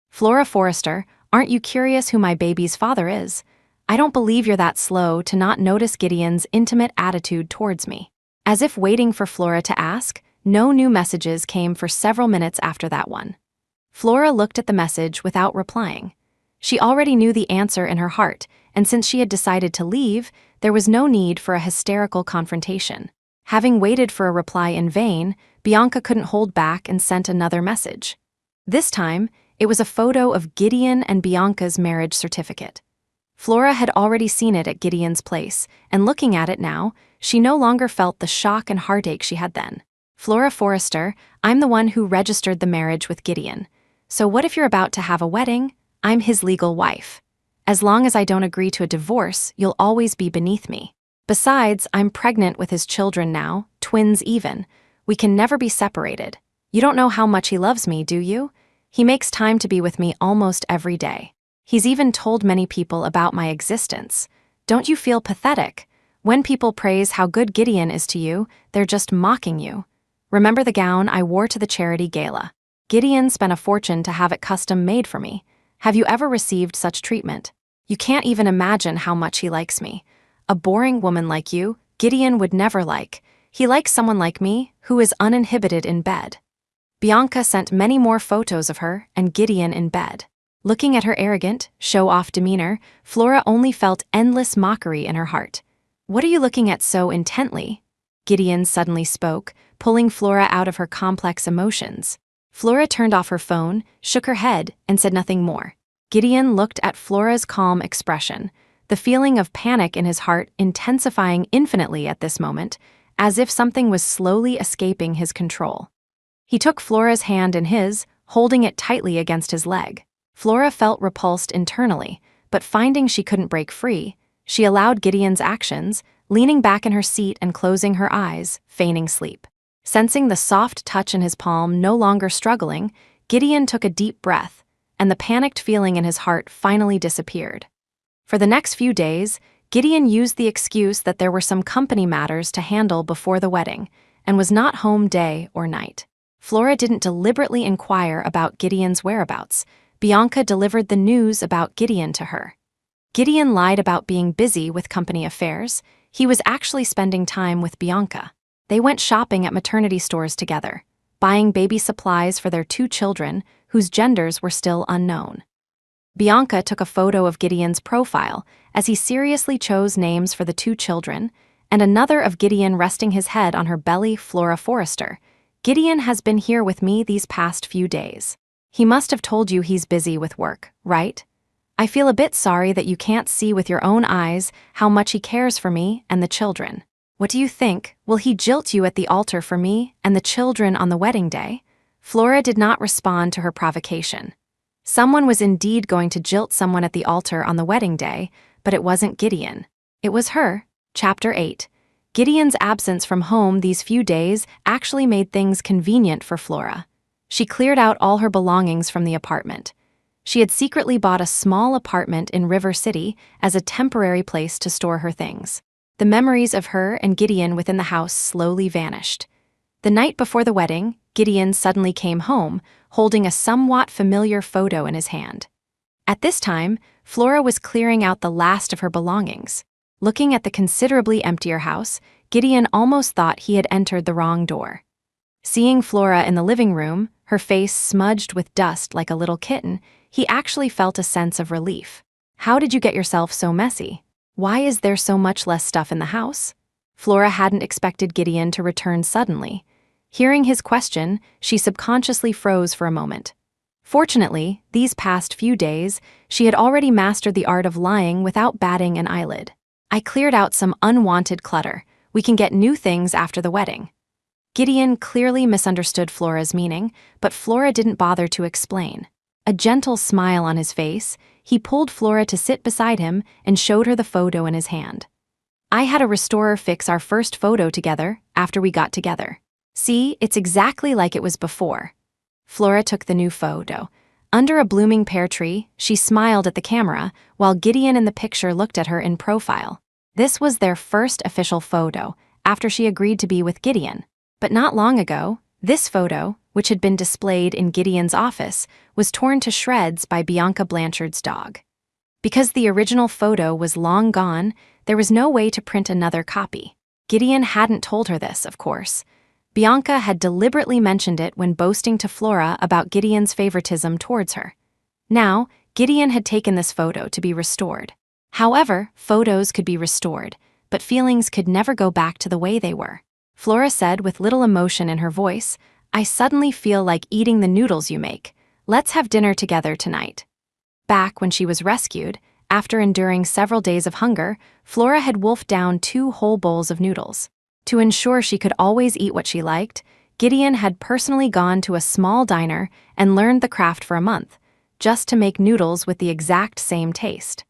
"Flora Forrester, aren't you curious who my baby's father is? I don't believe you're that slow to not notice Gideon's intimate attitude towards me." As if waiting for Flora to ask, no new messages came for several minutes after that one. Flora looked at the message without replying. She already knew the answer in her heart, and since she had decided to leave, there was no need for a hysterical confrontation. Having waited for a reply in vain, Bianca couldn't hold back and sent another message. This time, it was a photo of Gideon and Bianca's marriage certificate. Flora had already seen it at Gideon's place, and looking at it now, she no longer felt the shock and heartache she had then. "Flora Forrester, I'm the one who registered the marriage with Gideon. So what if you're about to have a wedding? I'm his legal wife. As long as I don't agree to a divorce, you'll always be beneath me. Besides, I'm pregnant with his children now, twins even. We can never be separated. You don't know how much he loves me, do you? He makes time to be with me almost every day. He's even told many people about my existence. Don't you feel pathetic? When people praise how good Gideon is to you, they're just mocking you. Remember the gown I wore to the charity gala? Gideon spent a fortune to have it custom made for me. Have you ever received such treatment? You can't even imagine how much he likes me. A boring woman like you, Gideon would never like. He likes someone like me, who is uninhibited in bed." Bianca sent many more photos of her and Gideon in bed. Looking at her arrogant, show-off demeanor, Flora only felt endless mockery in her heart. "What are you looking at so intently?" Gideon suddenly spoke, pulling Flora out of her complex emotions. Flora turned off her phone, shook her head, and said nothing more. Gideon looked at Flora's calm expression, the feeling of panic in his heart intensifying infinitely at this moment, as if something was slowly escaping his control. He took Flora's hand in his, holding it tightly against his leg. Flora felt repulsed internally, but finding she couldn't break free, she allowed Gideon's actions, leaning back in her seat and closing her eyes, feigning sleep. Sensing the soft touch in his palm no longer struggling, Gideon took a deep breath, and the panicked feeling in his heart finally disappeared. For the next few days, Gideon used the excuse that there were some company matters to handle before the wedding, and was not home day or night. Flora didn't deliberately inquire about Gideon's whereabouts. Bianca delivered the news about Gideon to her. Gideon lied about being busy with company affairs. He was actually spending time with Bianca. They went shopping at maternity stores together, buying baby supplies for their 2 children, whose genders were still unknown. Bianca took a photo of Gideon's profile as he seriously chose names for the 2 children, and another of Gideon resting his head on her belly. Flora Forrester. Gideon has been here with me these past few days. He must have told you he's busy with work, right? I feel a bit sorry that you can't see with your own eyes how much he cares for me and the children. What do you think? Will he jilt you at the altar for me and the children on the wedding day? Flora did not respond to her provocation. Someone was indeed going to jilt someone at the altar on the wedding day, but it wasn't Gideon. It was her. Chapter 8. Gideon's absence from home these few days actually made things convenient for Flora. She cleared out all her belongings from the apartment. She had secretly bought a small apartment in River City as a temporary place to store her things. The memories of her and Gideon within the house slowly vanished. The night before the wedding, Gideon suddenly came home, holding a somewhat familiar photo in his hand. At this time, Flora was clearing out the last of her belongings. Looking at the considerably emptier house, Gideon almost thought he had entered the wrong door. Seeing Flora in the living room, her face smudged with dust like a little kitten, he actually felt a sense of relief. How did you get yourself so messy? Why is there so much less stuff in the house? Flora hadn't expected Gideon to return suddenly. Hearing his question, she subconsciously froze for a moment. Fortunately, these past few days, she had already mastered the art of lying without batting an eyelid. I cleared out some unwanted clutter. We can get new things after the wedding. Gideon clearly misunderstood Flora's meaning, but Flora didn't bother to explain. A gentle smile on his face, he pulled Flora to sit beside him and showed her the photo in his hand. I had a restorer fix our first photo together after we got together. See, it's exactly like it was before. Flora took the new photo. Under a blooming pear tree, she smiled at the camera, while Gideon in the picture looked at her in profile. This was their first official photo, after she agreed to be with Gideon. But not long ago, this photo, which had been displayed in Gideon's office, was torn to shreds by Bianca Blanchard's dog. Because the original photo was long gone, there was no way to print another copy. Gideon hadn't told her this, of course. Bianca had deliberately mentioned it when boasting to Flora about Gideon's favoritism towards her. Now, Gideon had taken this photo to be restored. However, photos could be restored, but feelings could never go back to the way they were. Flora said with little emotion in her voice, I suddenly feel like eating the noodles you make. Let's have dinner together tonight. Back when she was rescued, after enduring several days of hunger, Flora had wolfed down 2 whole bowls of noodles. To ensure she could always eat what she liked, Gideon had personally gone to a small diner and learned the craft for a month, just to make noodles with the exact same taste.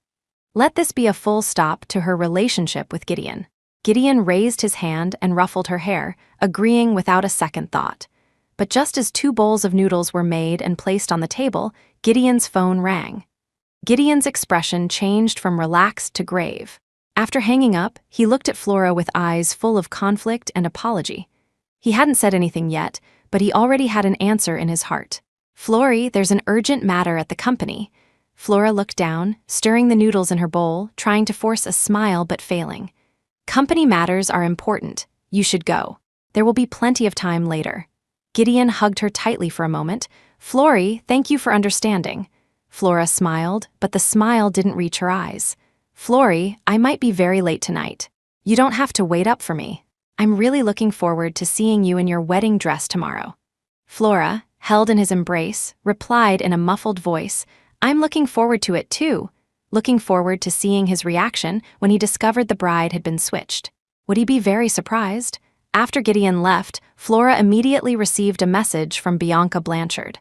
Let this be a full stop to her relationship with Gideon. Gideon raised his hand and ruffled her hair, agreeing without a second thought. But just as 2 bowls of noodles were made and placed on the table, Gideon's phone rang. Gideon's expression changed from relaxed to grave. After hanging up, he looked at Flora with eyes full of conflict and apology. He hadn't said anything yet, but he already had an answer in his heart. Flory, there's an urgent matter at the company. Flora looked down, stirring the noodles in her bowl, trying to force a smile but failing. Company matters are important. You should go. There will be plenty of time later. Gideon hugged her tightly for a moment. Flory, thank you for understanding. Flora smiled, but the smile didn't reach her eyes. Flory, I might be very late tonight. You don't have to wait up for me. I'm really looking forward to seeing you in your wedding dress tomorrow. Flora, held in his embrace, replied in a muffled voice, I'm looking forward to it too. Looking forward to seeing his reaction when he discovered the bride had been switched. Would he be very surprised? After Gideon left, Flora immediately received a message from Bianca Blanchard.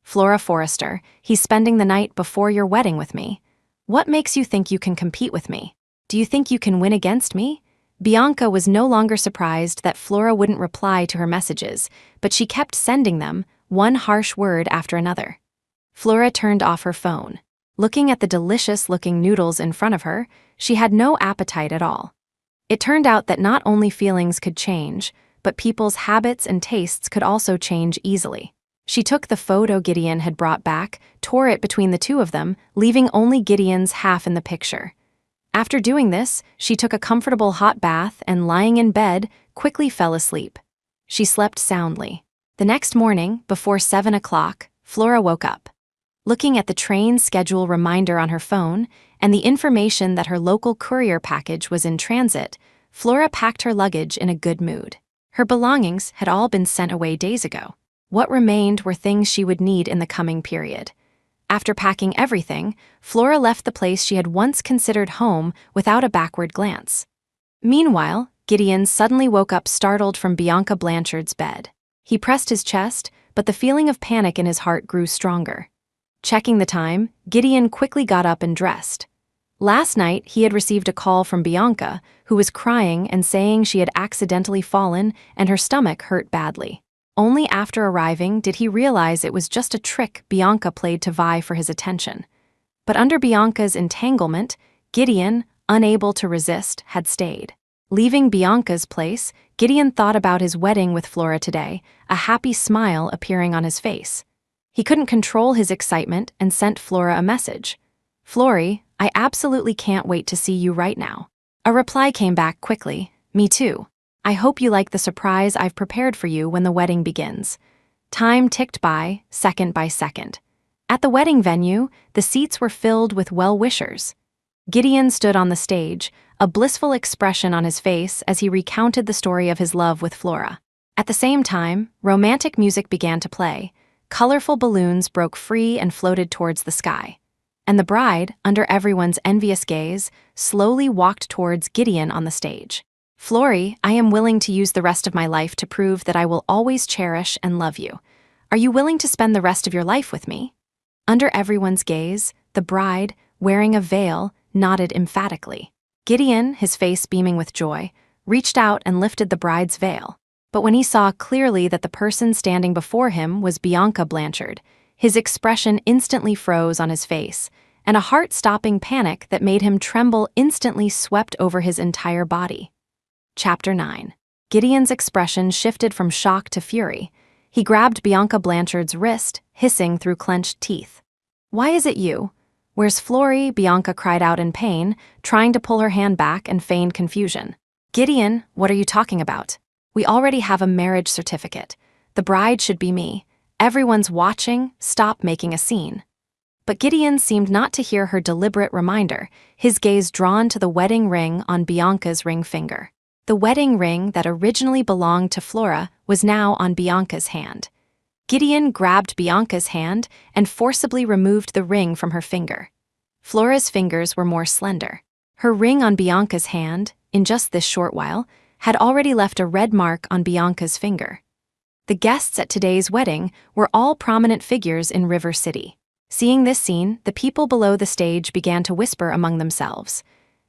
Flora Forrester, he's spending the night before your wedding with me. What makes you think you can compete with me? Do you think you can win against me? Bianca was no longer surprised that Flora wouldn't reply to her messages, but she kept sending them, one harsh word after another. Flora turned off her phone. Looking at the delicious-looking noodles in front of her, she had no appetite at all. It turned out that not only feelings could change, but people's habits and tastes could also change easily. She took the photo Gideon had brought back, tore it between the two of them, leaving only Gideon's half in the picture. After doing this, she took a comfortable hot bath and, lying in bed, quickly fell asleep. She slept soundly. The next morning, before 7 o'clock, Flora woke up. Looking at the train schedule reminder on her phone and the information that her local courier package was in transit, Flora packed her luggage in a good mood. Her belongings had all been sent away days ago. What remained were things she would need in the coming period. After packing everything, Flora left the place she had once considered home without a backward glance. Meanwhile, Gideon suddenly woke up startled from Bianca Blanchard's bed. He pressed his chest, but the feeling of panic in his heart grew stronger. Checking the time, Gideon quickly got up and dressed. Last night, he had received a call from Bianca, who was crying and saying she had accidentally fallen and her stomach hurt badly. Only after arriving did he realize it was just a trick Bianca played to vie for his attention. But under Bianca's entanglement, Gideon, unable to resist, had stayed. Leaving Bianca's place, Gideon thought about his wedding with Flora today, a happy smile appearing on his face. He couldn't control his excitement and sent Flora a message. "Flory, I absolutely can't wait to see you right now." A reply came back quickly, "Me too. I hope you like the surprise I've prepared for you when the wedding begins." Time ticked by, second by second. At the wedding venue, the seats were filled with well-wishers. Gideon stood on the stage, a blissful expression on his face as he recounted the story of his love with Flora. At the same time, romantic music began to play. Colorful balloons broke free and floated towards the sky. And the bride, under everyone's envious gaze, slowly walked towards Gideon on the stage. "Flory, I am willing to use the rest of my life to prove that I will always cherish and love you. Are you willing to spend the rest of your life with me?" Under everyone's gaze, the bride, wearing a veil, nodded emphatically. Gideon, his face beaming with joy, reached out and lifted the bride's veil. But when he saw clearly that the person standing before him was Bianca Blanchard, his expression instantly froze on his face, and a heart-stopping panic that made him tremble instantly swept over his entire body. Chapter 9. Gideon's expression shifted from shock to fury. He grabbed Bianca Blanchard's wrist, hissing through clenched teeth. "Why is it you? Where's Flory?" Bianca cried out in pain, trying to pull her hand back and feigned confusion. "Gideon, what are you talking about? We already have a marriage certificate. The bride should be me. Everyone's watching, stop making a scene." But Gideon seemed not to hear her deliberate reminder, his gaze drawn to the wedding ring on Bianca's ring finger. The wedding ring that originally belonged to Flora was now on Bianca's hand. Gideon grabbed Bianca's hand and forcibly removed the ring from her finger. Flora's fingers were more slender. Her ring on Bianca's hand, in just this short while, had already left a red mark on Bianca's finger. The guests at today's wedding were all prominent figures in River City. Seeing this scene, the people below the stage began to whisper among themselves.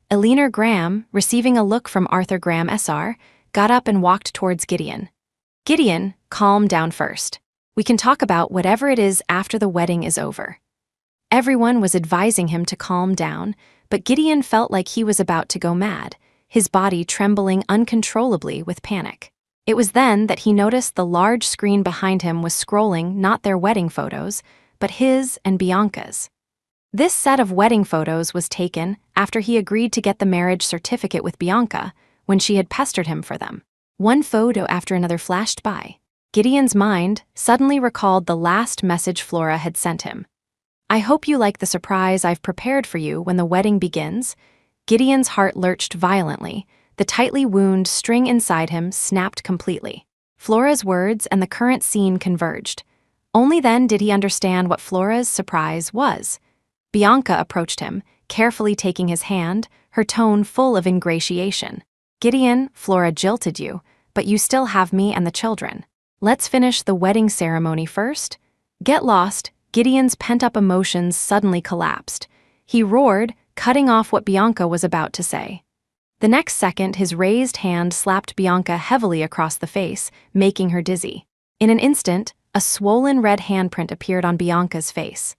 Eleanor Graham, receiving a look from Arthur Graham SR, got up and walked towards Gideon. "Gideon, calm down first. We can talk about whatever it is after the wedding is over." Everyone was advising him to calm down, but Gideon felt like he was about to go mad, his body trembling uncontrollably with panic. It was then that he noticed the large screen behind him was scrolling not their wedding photos, but his and Bianca's. This set of wedding photos was taken after he agreed to get the marriage certificate with Bianca when she had pestered him for them. One photo after another flashed by. Gideon's mind suddenly recalled the last message Flora had sent him. "I hope you like the surprise I've prepared for you when the wedding begins." Gideon's heart lurched violently. The tightly wound string inside him snapped completely. Flora's words and the current scene converged. Only then did he understand what Flora's surprise was. Bianca approached him, carefully taking his hand, her tone full of ingratiation. "Gideon, Flora jilted you, but you still have me and the children. Let's finish the wedding ceremony first." Get lost, Gideon's pent-up emotions suddenly collapsed. He roared, cutting off what Bianca was about to say. The next second, his raised hand slapped Bianca heavily across the face, making her dizzy. In an instant, A swollen red handprint appeared on Bianca's face.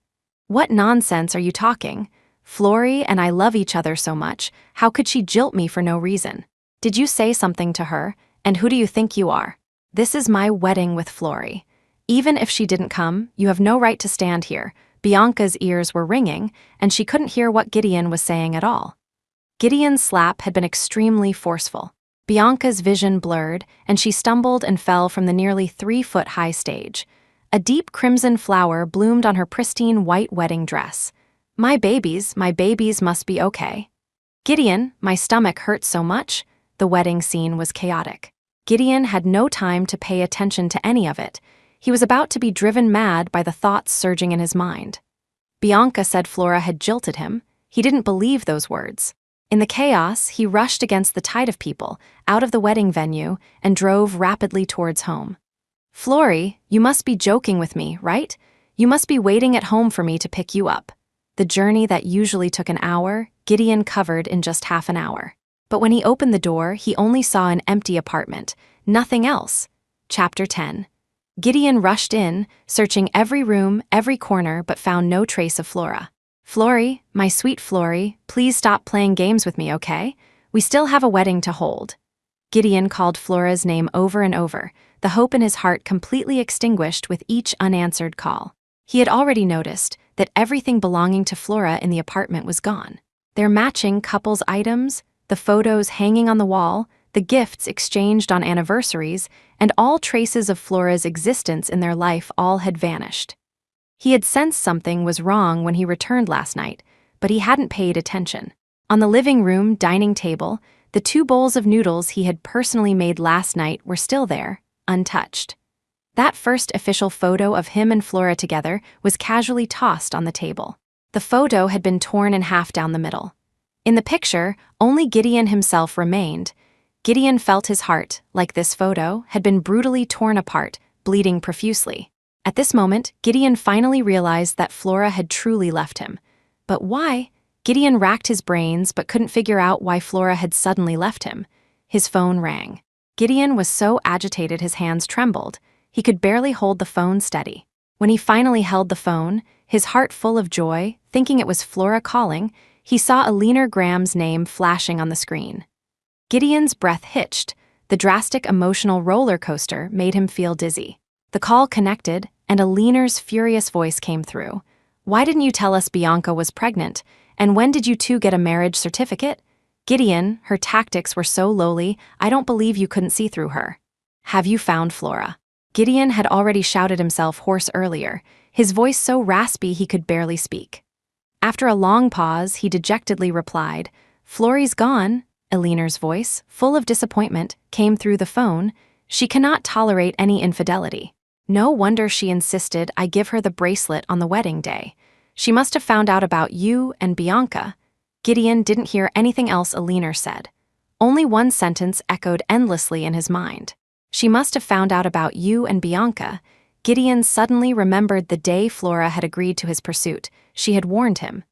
"What nonsense are you talking? Flory and I love each other so much, how could she jilt me for no reason? Did you say something to her? And who do you think you are? This is my wedding with Flory. Even if she didn't come, you have no right to stand here." Bianca's ears were ringing, and she couldn't hear what Gideon was saying at all. Gideon's slap had been extremely forceful. Bianca's vision blurred, and she stumbled and fell from the nearly 3-foot-high stage. A deep crimson flower bloomed on her pristine white wedding dress. My babies must be okay." "Gideon, my stomach hurts so much." The wedding scene was chaotic. Gideon had no time to pay attention to any of it. He was about to be driven mad by the thoughts surging in his mind. Bianca said Flora had jilted him. He didn't believe those words. In the chaos, he rushed against the tide of people, out of the wedding venue, and drove rapidly towards home. "Flory, you must be joking with me, right? You must be waiting at home for me to pick you up." The journey that usually took an hour, Gideon covered in just half an hour. But when he opened the door, he only saw an empty apartment, nothing else. Chapter 10. Gideon rushed in, searching every room, every corner, but found no trace of Flora. "Flory, my sweet Flory, please stop playing games with me, okay? We still have a wedding to hold." Gideon called Flora's name over and over, the hope in his heart completely extinguished with each unanswered call. He had already noticed that everything belonging to Flora in the apartment was gone. Their matching couple's items, the photos hanging on the wall, the gifts exchanged on anniversaries, and all traces of Flora's existence in their life all had vanished. He had sensed something was wrong when he returned last night, but he hadn't paid attention. On the living room dining table, the 2 bowls of noodles he had personally made last night were still there, untouched. That first official photo of him and Flora together was casually tossed on the table. The photo had been torn in half down the middle. In the picture, only Gideon himself remained. Gideon felt his heart, like this photo, had been brutally torn apart, bleeding profusely. At this moment, Gideon finally realized that Flora had truly left him. But why? Gideon racked his brains but couldn't figure out why Flora had suddenly left him. His phone rang. Gideon was so agitated his hands trembled. He could barely hold the phone steady. When he finally held the phone, his heart full of joy, thinking it was Flora calling, he saw Eleanor Graham's name flashing on the screen. Gideon's breath hitched. The drastic emotional roller coaster made him feel dizzy. The call connected, and Eleanor's furious voice came through. "Why didn't you tell us Bianca was pregnant? And when did you two get a marriage certificate? Gideon, her tactics were so lowly, I don't believe you couldn't see through her. Have you found Flora?" Gideon had already shouted himself hoarse earlier, his voice so raspy he could barely speak. After a long pause, he dejectedly replied, "Flory's gone." Eleanor's voice, full of disappointment, came through the phone. "She cannot tolerate any infidelity. No wonder she insisted I give her the bracelet on the wedding day. She must have found out about you and Bianca." Gideon didn't hear anything else Eleanor said. Only one sentence echoed endlessly in his mind. "She must have found out about you and Bianca." Gideon suddenly remembered the day Flora had agreed to his pursuit. She had warned him.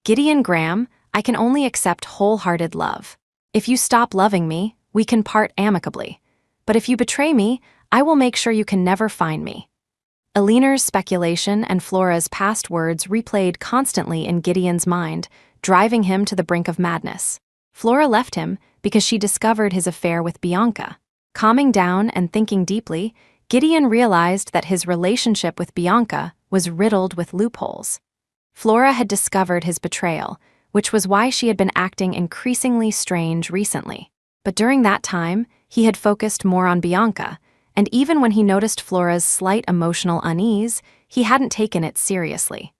"Gideon Graham, I can only accept wholehearted love. If you stop loving me, we can part amicably. But if you betray me, I will make sure you can never find me." Eleanor's speculation and Flora's past words replayed constantly in Gideon's mind, driving him to the brink of madness. Flora left him because she discovered his affair with Bianca. Calming down and thinking deeply, Gideon realized that his relationship with Bianca was riddled with loopholes. Flora had discovered his betrayal, which was why she had been acting increasingly strange recently. But during that time, he had focused more on Bianca, and even when he noticed Flora's slight emotional unease, he hadn't taken it seriously.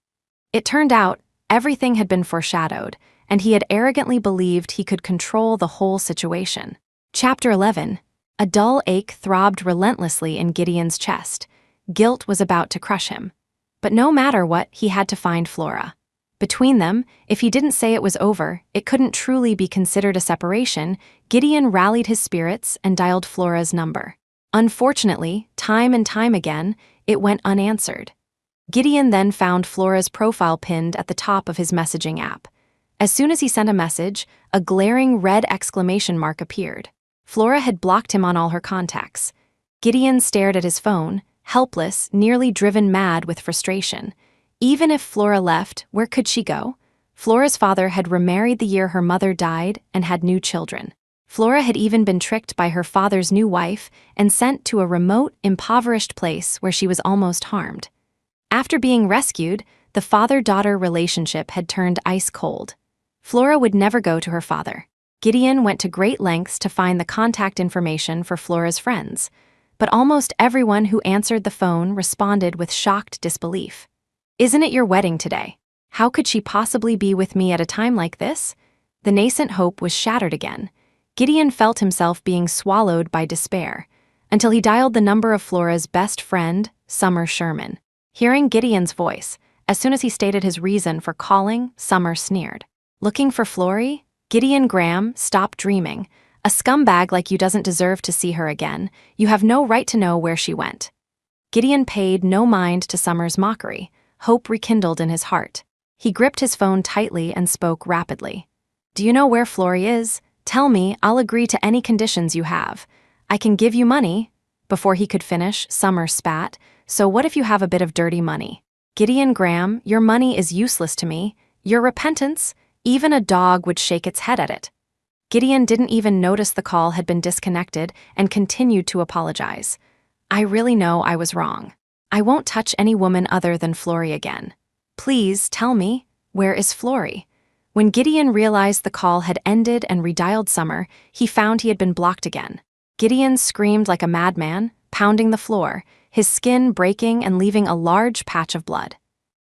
It turned out, everything had been foreshadowed, and he had arrogantly believed he could control the whole situation. Chapter 11. A dull ache throbbed relentlessly in Gideon's chest. Guilt was about to crush him. But no matter what, he had to find Flora. Between them, if he didn't say it was over, it couldn't truly be considered a separation. Gideon rallied his spirits and dialed Flora's number. Unfortunately, time and time again, it went unanswered. Gideon then found Flora's profile pinned at the top of his messaging app. As soon as he sent a message, a glaring red exclamation mark appeared. Flora had blocked him on all her contacts. Gideon stared at his phone, helpless, nearly driven mad with frustration. Even if Flora left, where could she go? Flora's father had remarried the year her mother died and had new children. Flora had even been tricked by her father's new wife and sent to a remote, impoverished place where she was almost harmed. After being rescued, the father-daughter relationship had turned ice cold. Flora would never go to her father. Gideon went to great lengths to find the contact information for Flora's friends, but almost everyone who answered the phone responded with shocked disbelief. "Isn't it your wedding today? How could she possibly be with me at a time like this?" The nascent hope was shattered again. Gideon felt himself being swallowed by despair, until he dialed the number of Flora's best friend, Summer Sherman. Hearing Gideon's voice, as soon as he stated his reason for calling, Summer sneered. "Looking for Flory? Gideon Graham, stop dreaming. A scumbag like you doesn't deserve to see her again. You have no right to know where she went." Gideon paid no mind to Summer's mockery. Hope rekindled in his heart. He gripped his phone tightly and spoke rapidly. "Do you know where Flory is? Tell me, I'll agree to any conditions you have. I can give you money." Before he could finish, Summer spat. "So what if you have a bit of dirty money?" "Gideon Graham, your money is useless to me. Your repentance, even a dog would shake its head at it." Gideon didn't even notice the call had been disconnected and continued to apologize. "I really know I was wrong. I won't touch any woman other than Flory again. Please tell me, where is Flory?" When Gideon realized the call had ended and redialed Summer, he found he had been blocked again. Gideon screamed like a madman, pounding the floor, his skin breaking and leaving a large patch of blood.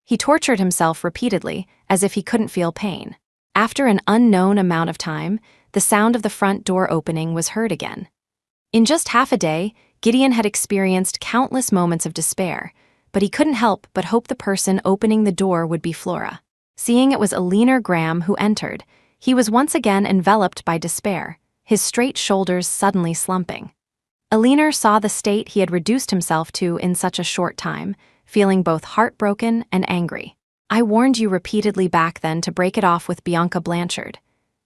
He tortured himself repeatedly, as if he couldn't feel pain. After an unknown amount of time, the sound of the front door opening was heard again. In just half a day, Gideon had experienced countless moments of despair, but he couldn't help but hope the person opening the door would be Flora. Seeing it was Eleanor Graham who entered, he was once again enveloped by despair, his straight shoulders suddenly slumping. Eleanor saw the state he had reduced himself to in such a short time, feeling both heartbroken and angry. "I warned you repeatedly back then to break it off with Bianca Blanchard.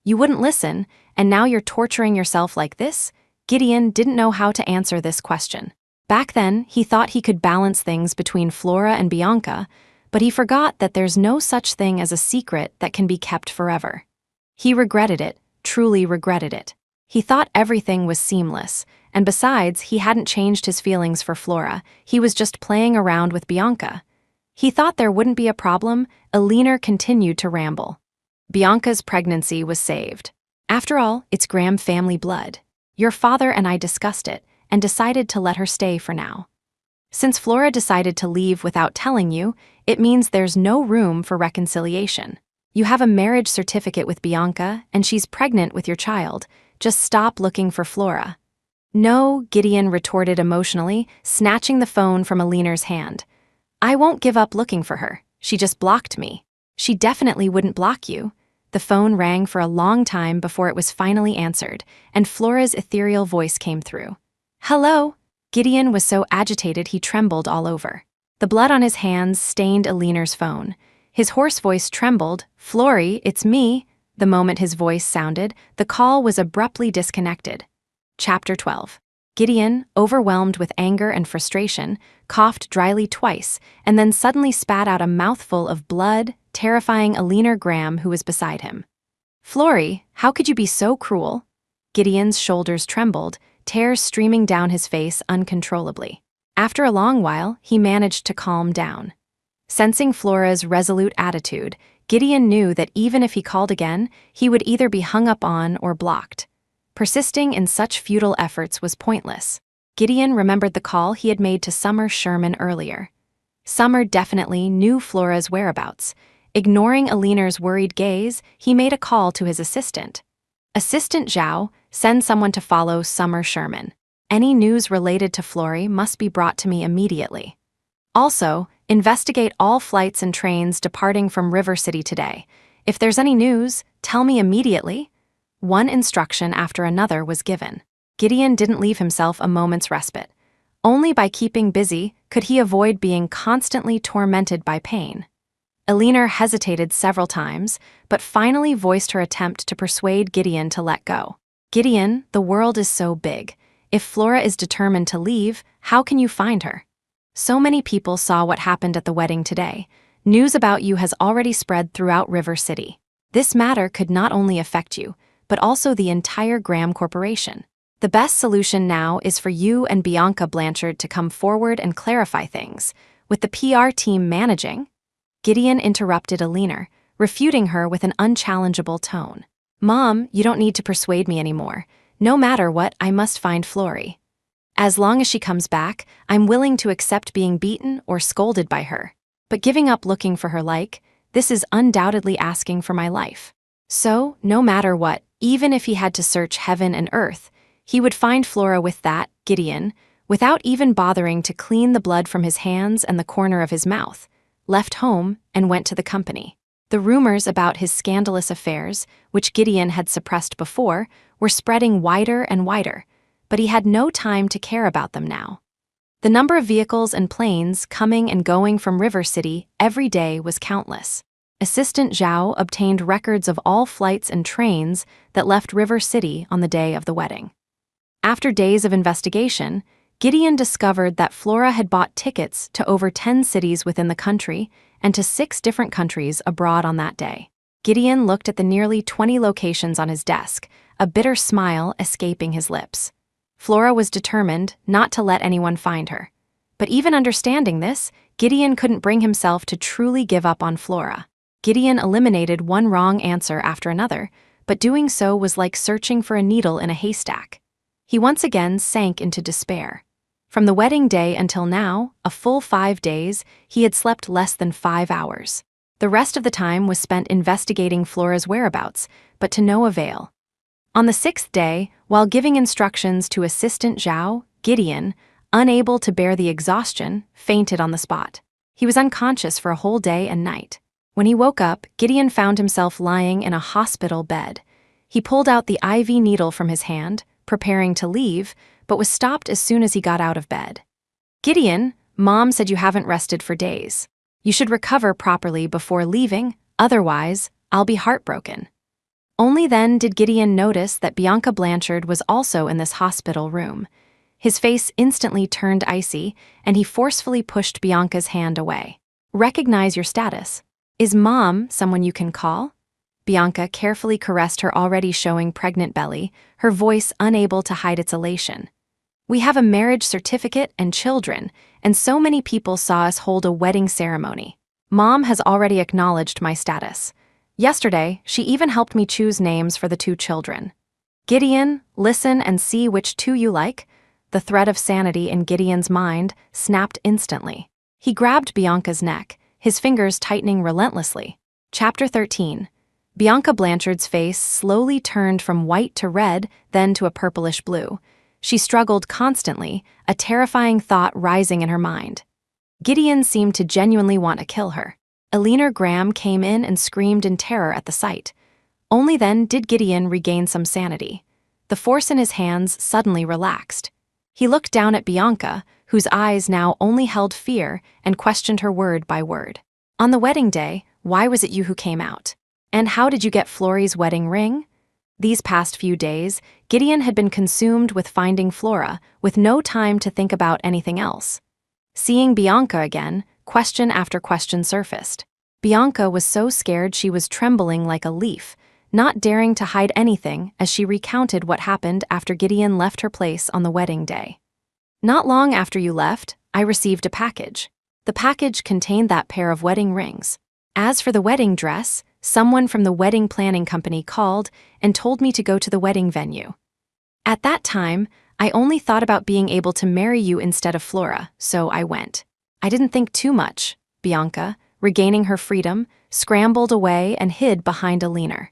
You wouldn't listen, and now you're torturing yourself like this?" Gideon didn't know how to answer this question. Back then, he thought he could balance things between Flora and Bianca, but he forgot that there's no such thing as a secret that can be kept forever. He regretted it, truly regretted it. He thought everything was seamless, and besides, he hadn't changed his feelings for Flora, he was just playing around with Bianca. He thought there wouldn't be a problem. Eleanor continued to ramble. "Bianca's pregnancy was saved. After all, it's Graham family blood. Your father and I discussed it, and decided to let her stay for now. Since Flora decided to leave without telling you, it means there's no room for reconciliation. You have a marriage certificate with Bianca, and she's pregnant with your child. Just stop looking for Flora." "No," Gideon retorted emotionally, snatching the phone from Eleanor's hand. "I won't give up looking for her. She just blocked me." "She definitely wouldn't block you." The phone rang for a long time before it was finally answered, and Flora's ethereal voice came through. "Hello?" Gideon was so agitated he trembled all over. The blood on his hands stained Eleanor's phone. His hoarse voice trembled. "Flory, it's me." The moment his voice sounded, the call was abruptly disconnected. Chapter 12. Gideon, overwhelmed with anger and frustration, coughed dryly twice, and then suddenly spat out a mouthful of blood, terrifying Eleanor Graham, who was beside him. "Flory, how could you be so cruel?" Gideon's shoulders trembled, tears streaming down his face uncontrollably. After a long while, he managed to calm down. Sensing Flora's resolute attitude, Gideon knew that even if he called again, he would either be hung up on or blocked. Persisting in such futile efforts was pointless. Gideon remembered the call he had made to Summer Sherman earlier. Summer definitely knew Flora's whereabouts. Ignoring Eleanor's worried gaze, he made a call to his assistant. "Assistant Zhao, send someone to follow Summer Sherman. Any news related to Flory must be brought to me immediately. Also, investigate all flights and trains departing from River City today. If there's any news, tell me immediately." One instruction after another was given. Gideon didn't leave himself a moment's respite. Only by keeping busy could he avoid being constantly tormented by pain. Eleanor hesitated several times, but finally voiced her attempt to persuade Gideon to let go. "Gideon, the world is so big. If Flora is determined to leave, how can you find her?" So many people saw what happened at the wedding today. News about you has already spread throughout River City. This matter could not only affect you, but also the entire Graham Corporation. The best solution now is for you and Bianca Blanchard to come forward and clarify things, with the PR team managing. Gideon interrupted Alina, refuting her with an unchallengeable tone. Mom, you don't need to persuade me anymore. No matter what, I must find Flory. As long as she comes back, I'm willing to accept being beaten or scolded by her. But giving up looking for her this is undoubtedly asking for my life. So, no matter what, even if he had to search heaven and earth, he would find Flora with that, Gideon, without even bothering to clean the blood from his hands and the corner of his mouth, left home and went to the company. The rumors about his scandalous affairs, which Gideon had suppressed before, were spreading wider and wider, but he had no time to care about them now. The number of vehicles and planes coming and going from River City every day was countless. Assistant Zhao obtained records of all flights and trains that left River City on the day of the wedding. After days of investigation, Gideon discovered that Flora had bought tickets to over 10 cities within the country and to 6 different countries abroad on that day. Gideon looked at the nearly 20 locations on his desk, a bitter smile escaping his lips. Flora was determined not to let anyone find her. But even understanding this, Gideon couldn't bring himself to truly give up on Flora. Gideon eliminated one wrong answer after another, but doing so was like searching for a needle in a haystack. He once again sank into despair. From the wedding day until now, a full 5 days, he had slept less than 5 hours. The rest of the time was spent investigating Flora's whereabouts, but to no avail. On the 6th day, while giving instructions to Assistant Zhao, Gideon, unable to bear the exhaustion, fainted on the spot. He was unconscious for a whole day and night. When he woke up, Gideon found himself lying in a hospital bed. He pulled out the IV needle from his hand, preparing to leave, but was stopped as soon as he got out of bed. Gideon, Mom said you haven't rested for days. You should recover properly before leaving, otherwise, I'll be heartbroken. Only then did Gideon notice that Bianca Blanchard was also in this hospital room. His face instantly turned icy, and he forcefully pushed Bianca's hand away. Recognize your status. Is Mom someone you can call? Bianca carefully caressed her already showing pregnant belly, her voice unable to hide its elation. We have a marriage certificate and children, and so many people saw us hold a wedding ceremony. Mom has already acknowledged my status. Yesterday, she even helped me choose names for the 2 children. Gideon, listen and see which 2 you like. The thread of sanity in Gideon's mind snapped instantly. He grabbed Bianca's neck, his fingers tightening relentlessly. Chapter 13. Bianca Blanchard's face slowly turned from white to red, then to a purplish blue. She struggled constantly, a terrifying thought rising in her mind. Gideon seemed to genuinely want to kill her. Alina Graham came in and screamed in terror at the sight. Only then did Gideon regain some sanity. The force in his hands suddenly relaxed. He looked down at Bianca, whose eyes now only held fear, and questioned her word by word. On the wedding day, why was it you who came out? And how did you get Flory's wedding ring? These past few days, Gideon had been consumed with finding Flora, with no time to think about anything else. Seeing Bianca again, question after question surfaced. Bianca was so scared she was trembling like a leaf, not daring to hide anything as she recounted what happened after Gideon left her place on the wedding day. Not long after you left, I received a package. The package contained that pair of wedding rings. As for the wedding dress, someone from the wedding planning company called and told me to go to the wedding venue. At that time, I only thought about being able to marry you instead of Flora, so I went. I didn't think too much. Bianca, regaining her freedom, scrambled away and hid behind Alina.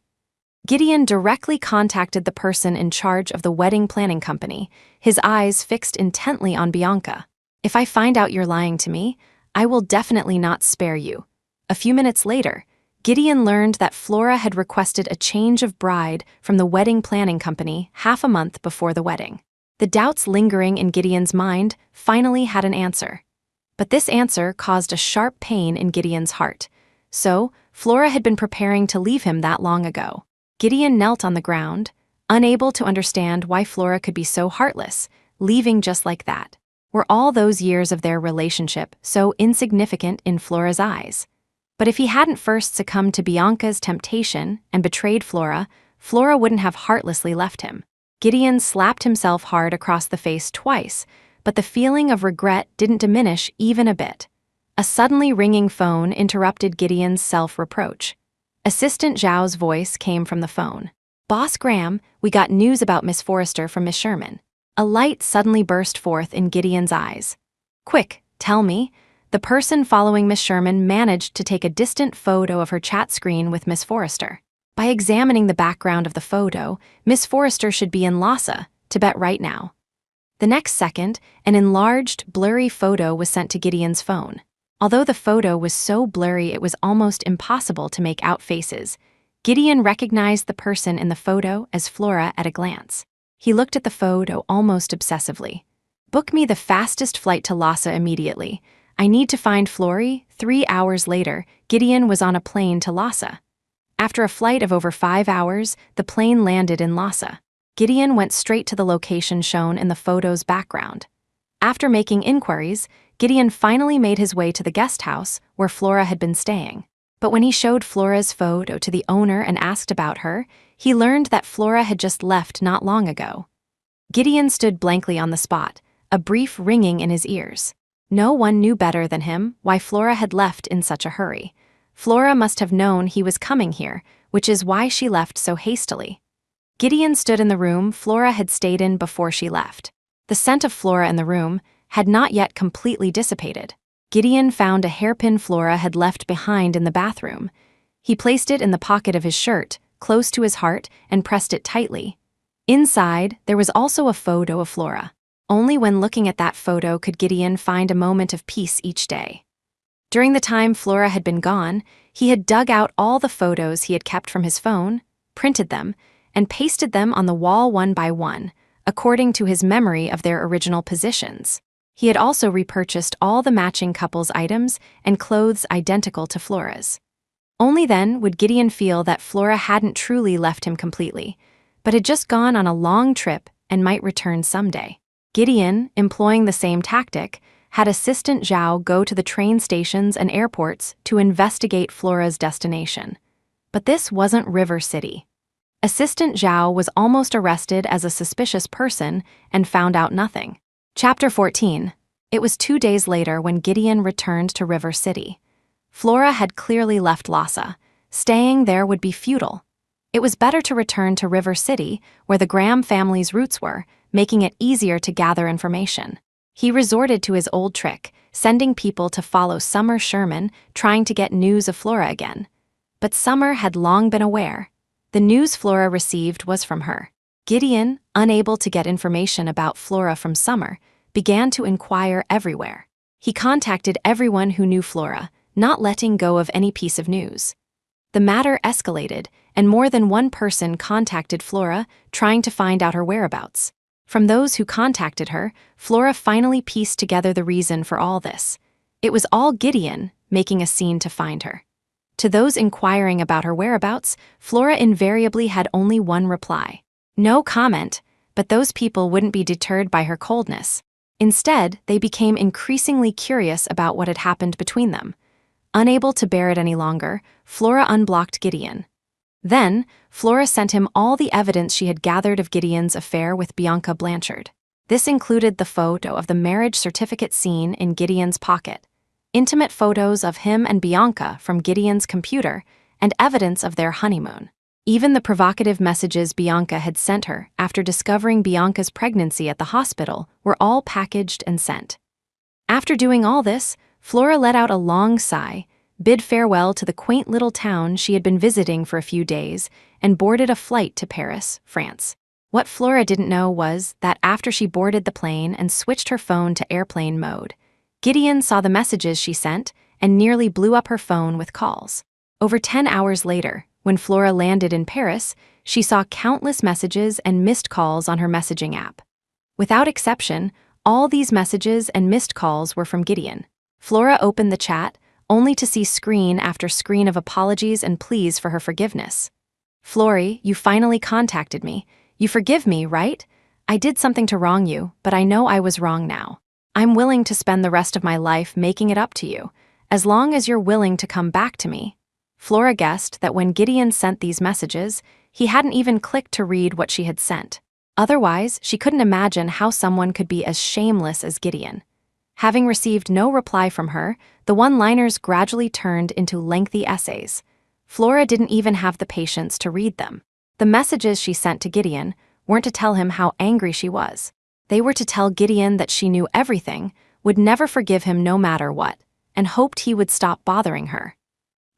Gideon directly contacted the person in charge of the wedding planning company, his eyes fixed intently on Bianca. If I find out you're lying to me, I will definitely not spare you. A few minutes later, Gideon learned that Flora had requested a change of bride from the wedding planning company half a month before the wedding. The doubts lingering in Gideon's mind finally had an answer. But this answer caused a sharp pain in Gideon's heart. So, Flora had been preparing to leave him that long ago. Gideon knelt on the ground, unable to understand why Flora could be so heartless, leaving just like that. Were all those years of their relationship so insignificant in Flora's eyes? But if he hadn't first succumbed to Bianca's temptation and betrayed Flora, Flora wouldn't have heartlessly left him. Gideon slapped himself hard across the face twice, but the feeling of regret didn't diminish even a bit. A suddenly ringing phone interrupted Gideon's self-reproach. Assistant Zhao's voice came from the phone. "Boss Graham, we got news about Miss Forrester from Miss Sherman." A light suddenly burst forth in Gideon's eyes. "Quick, tell me." The person following Miss Sherman managed to take a distant photo of her chat screen with Miss Forrester. By examining the background of the photo, Miss Forrester should be in Lhasa, Tibet right now. The next second, an enlarged, blurry photo was sent to Gideon's phone. Although the photo was so blurry it was almost impossible to make out faces, Gideon recognized the person in the photo as Flora at a glance. He looked at the photo almost obsessively. "Book me the fastest flight to Lhasa immediately. I need to find Flory." 3 hours later, Gideon was on a plane to Lhasa. After a flight of over 5 hours, the plane landed in Lhasa. Gideon went straight to the location shown in the photo's background. After making inquiries, Gideon finally made his way to the guest house where Flora had been staying. But when he showed Flora's photo to the owner and asked about her, he learned that Flora had just left not long ago. Gideon stood blankly on the spot, a brief ringing in his ears. No one knew better than him why Flora had left in such a hurry. Flora must have known he was coming here, which is why she left so hastily. Gideon stood in the room Flora had stayed in before she left. The scent of Flora in the room had not yet completely dissipated. Gideon found a hairpin Flora had left behind in the bathroom. He placed it in the pocket of his shirt, close to his heart, and pressed it tightly. Inside, there was also a photo of Flora. Only when looking at that photo could Gideon find a moment of peace each day. During the time Flora had been gone, he had dug out all the photos he had kept from his phone, printed them, and pasted them on the wall one by one, according to his memory of their original positions. He had also repurchased all the matching couple's items and clothes identical to Flora's. Only then would Gideon feel that Flora hadn't truly left him completely, but had just gone on a long trip and might return someday. Gideon, employing the same tactic, had Assistant Zhao go to the train stations and airports to investigate Flora's destination. But this wasn't River City. Assistant Zhao was almost arrested as a suspicious person and found out nothing. Chapter 14. It was 2 days later when Gideon returned to River City. Flora had clearly left Lhasa. Staying there would be futile. It was better to return to River City, where the Graham family's roots were, making it easier to gather information. He resorted to his old trick, sending people to follow Summer Sherman, trying to get news of Flora again. But Summer had long been aware. The news Flora received was from her. Gideon, unable to get information about Flora from Summer, began to inquire everywhere. He contacted everyone who knew Flora, not letting go of any piece of news. The matter escalated, and more than one person contacted Flora, trying to find out her whereabouts. From those who contacted her, Flora finally pieced together the reason for all this. It was all Gideon making a scene to find her. To those inquiring about her whereabouts, Flora invariably had only one reply. No comment, but those people wouldn't be deterred by her coldness. Instead, they became increasingly curious about what had happened between them. Unable to bear it any longer, Flora unblocked Gideon. Then, Flora sent him all the evidence she had gathered of Gideon's affair with Bianca Blanchard. This included the photo of the marriage certificate seen in Gideon's pocket, intimate photos of him and Bianca from Gideon's computer, and evidence of their honeymoon. Even the provocative messages Bianca had sent her after discovering Bianca's pregnancy at the hospital were all packaged and sent. After doing all this, Flora let out a long sigh, bid farewell to the quaint little town she had been visiting for a few days, and boarded a flight to Paris, France. What Flora didn't know was that after she boarded the plane and switched her phone to airplane mode, Gideon saw the messages she sent and nearly blew up her phone with calls. Over 10 hours later, when Flora landed in Paris, she saw countless messages and missed calls on her messaging app. Without exception, all these messages and missed calls were from Gideon. Flora opened the chat, only to see screen after screen of apologies and pleas for her forgiveness. "Flory, you finally contacted me. You forgive me, right? I did something to wrong you, but I know I was wrong now. I'm willing to spend the rest of my life making it up to you, as long as you're willing to come back to me." Flora guessed that when Gideon sent these messages, he hadn't even clicked to read what she had sent. Otherwise, she couldn't imagine how someone could be as shameless as Gideon. Having received no reply from her, the one-liners gradually turned into lengthy essays. Flora didn't even have the patience to read them. The messages she sent to Gideon weren't to tell him how angry she was. They were to tell Gideon that she knew everything, would never forgive him no matter what, and hoped he would stop bothering her.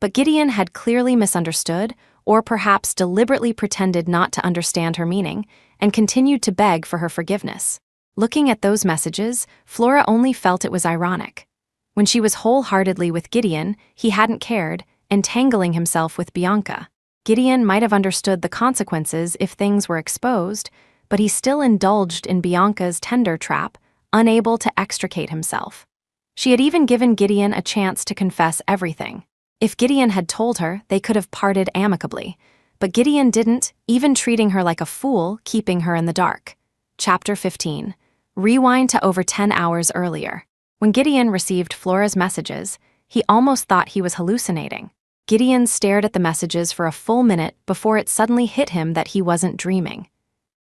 But Gideon had clearly misunderstood, or perhaps deliberately pretended not to understand her meaning, and continued to beg for her forgiveness. Looking at those messages, Flora only felt it was ironic. When she was wholeheartedly with Gideon, he hadn't cared, entangling himself with Bianca. Gideon might have understood the consequences if things were exposed, but he still indulged in Bianca's tender trap, unable to extricate himself. She had even given Gideon a chance to confess everything. If Gideon had told her, they could have parted amicably. But Gideon didn't, even treating her like a fool, keeping her in the dark. Chapter 15. Rewind to over 10 hours earlier. When Gideon received Flora's messages, he almost thought he was hallucinating. Gideon stared at the messages for a full minute before it suddenly hit him that he wasn't dreaming.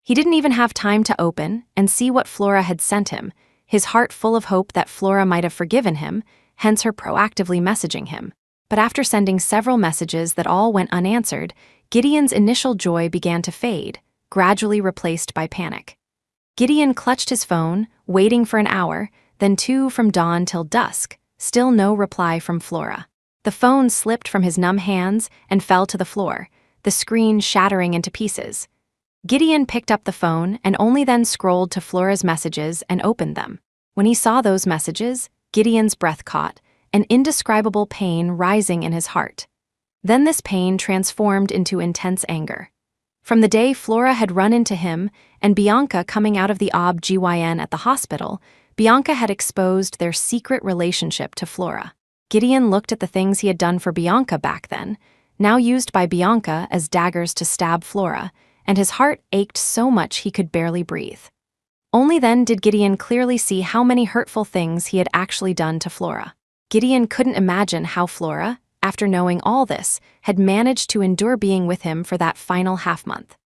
He didn't even have time to open and see what Flora had sent him, his heart full of hope that Flora might have forgiven him, hence her proactively messaging him. But after sending several messages that all went unanswered, Gideon's initial joy began to fade, gradually replaced by panic. Gideon clutched his phone, waiting for an hour, then 2 from dawn till dusk, still no reply from Flora. The phone slipped from his numb hands and fell to the floor, the screen shattering into pieces. Gideon picked up the phone and only then scrolled to Flora's messages and opened them. When he saw those messages, Gideon's breath caught, an indescribable pain rising in his heart. Then this pain transformed into intense anger. From the day Flora had run into him and Bianca coming out of the OB-GYN at the hospital, Bianca had exposed their secret relationship to Flora. Gideon looked at the things he had done for Bianca back then, now used by Bianca as daggers to stab Flora, and his heart ached so much he could barely breathe. Only then did Gideon clearly see how many hurtful things he had actually done to Flora. Gideon couldn't imagine how Flora, after knowing all this, had managed to endure being with him for that final half-month.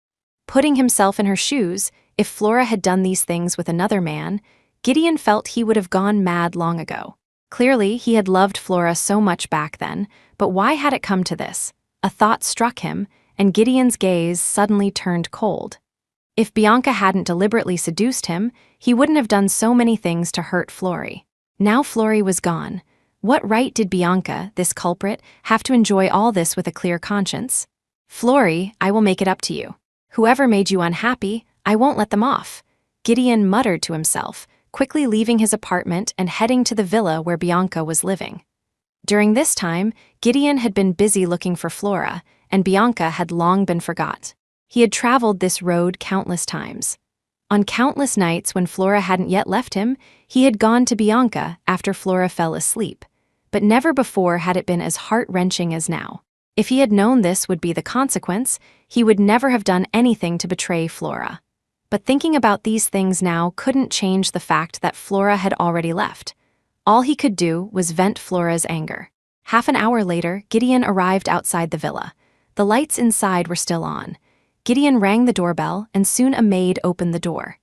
Putting himself in her shoes, if Flora had done these things with another man, Gideon felt he would have gone mad long ago. Clearly, he had loved Flora so much back then, but why had it come to this? A thought struck him, and Gideon's gaze suddenly turned cold. If Bianca hadn't deliberately seduced him, he wouldn't have done so many things to hurt Flory. Now Flory was gone. What right did Bianca, this culprit, have to enjoy all this with a clear conscience? "Flory, I will make it up to you. Whoever made you unhappy, I won't let them off," Gideon muttered to himself, quickly leaving his apartment and heading to the villa where Bianca was living. During this time, Gideon had been busy looking for Flora, and Bianca had long been forgot. He had traveled this road countless times. On countless nights when Flora hadn't yet left him, he had gone to Bianca after Flora fell asleep. But never before had it been as heart-wrenching as now. If he had known this would be the consequence, he would never have done anything to betray Flora. But thinking about these things now couldn't change the fact that Flora had already left. All he could do was vent Flora's anger. Half an hour later, Gideon arrived outside the villa. The lights inside were still on. Gideon rang the doorbell, and soon a maid opened the door.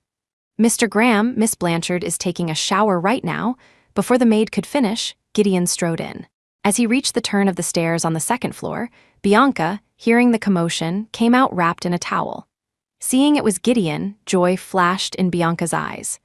"Mr. Graham, Miss Blanchard is taking a shower right now." Before the maid could finish, Gideon strode in. As he reached the turn of the stairs on the second floor, Bianca, hearing the commotion, came out wrapped in a towel. Seeing it was Gideon, joy flashed in Bianca's eyes.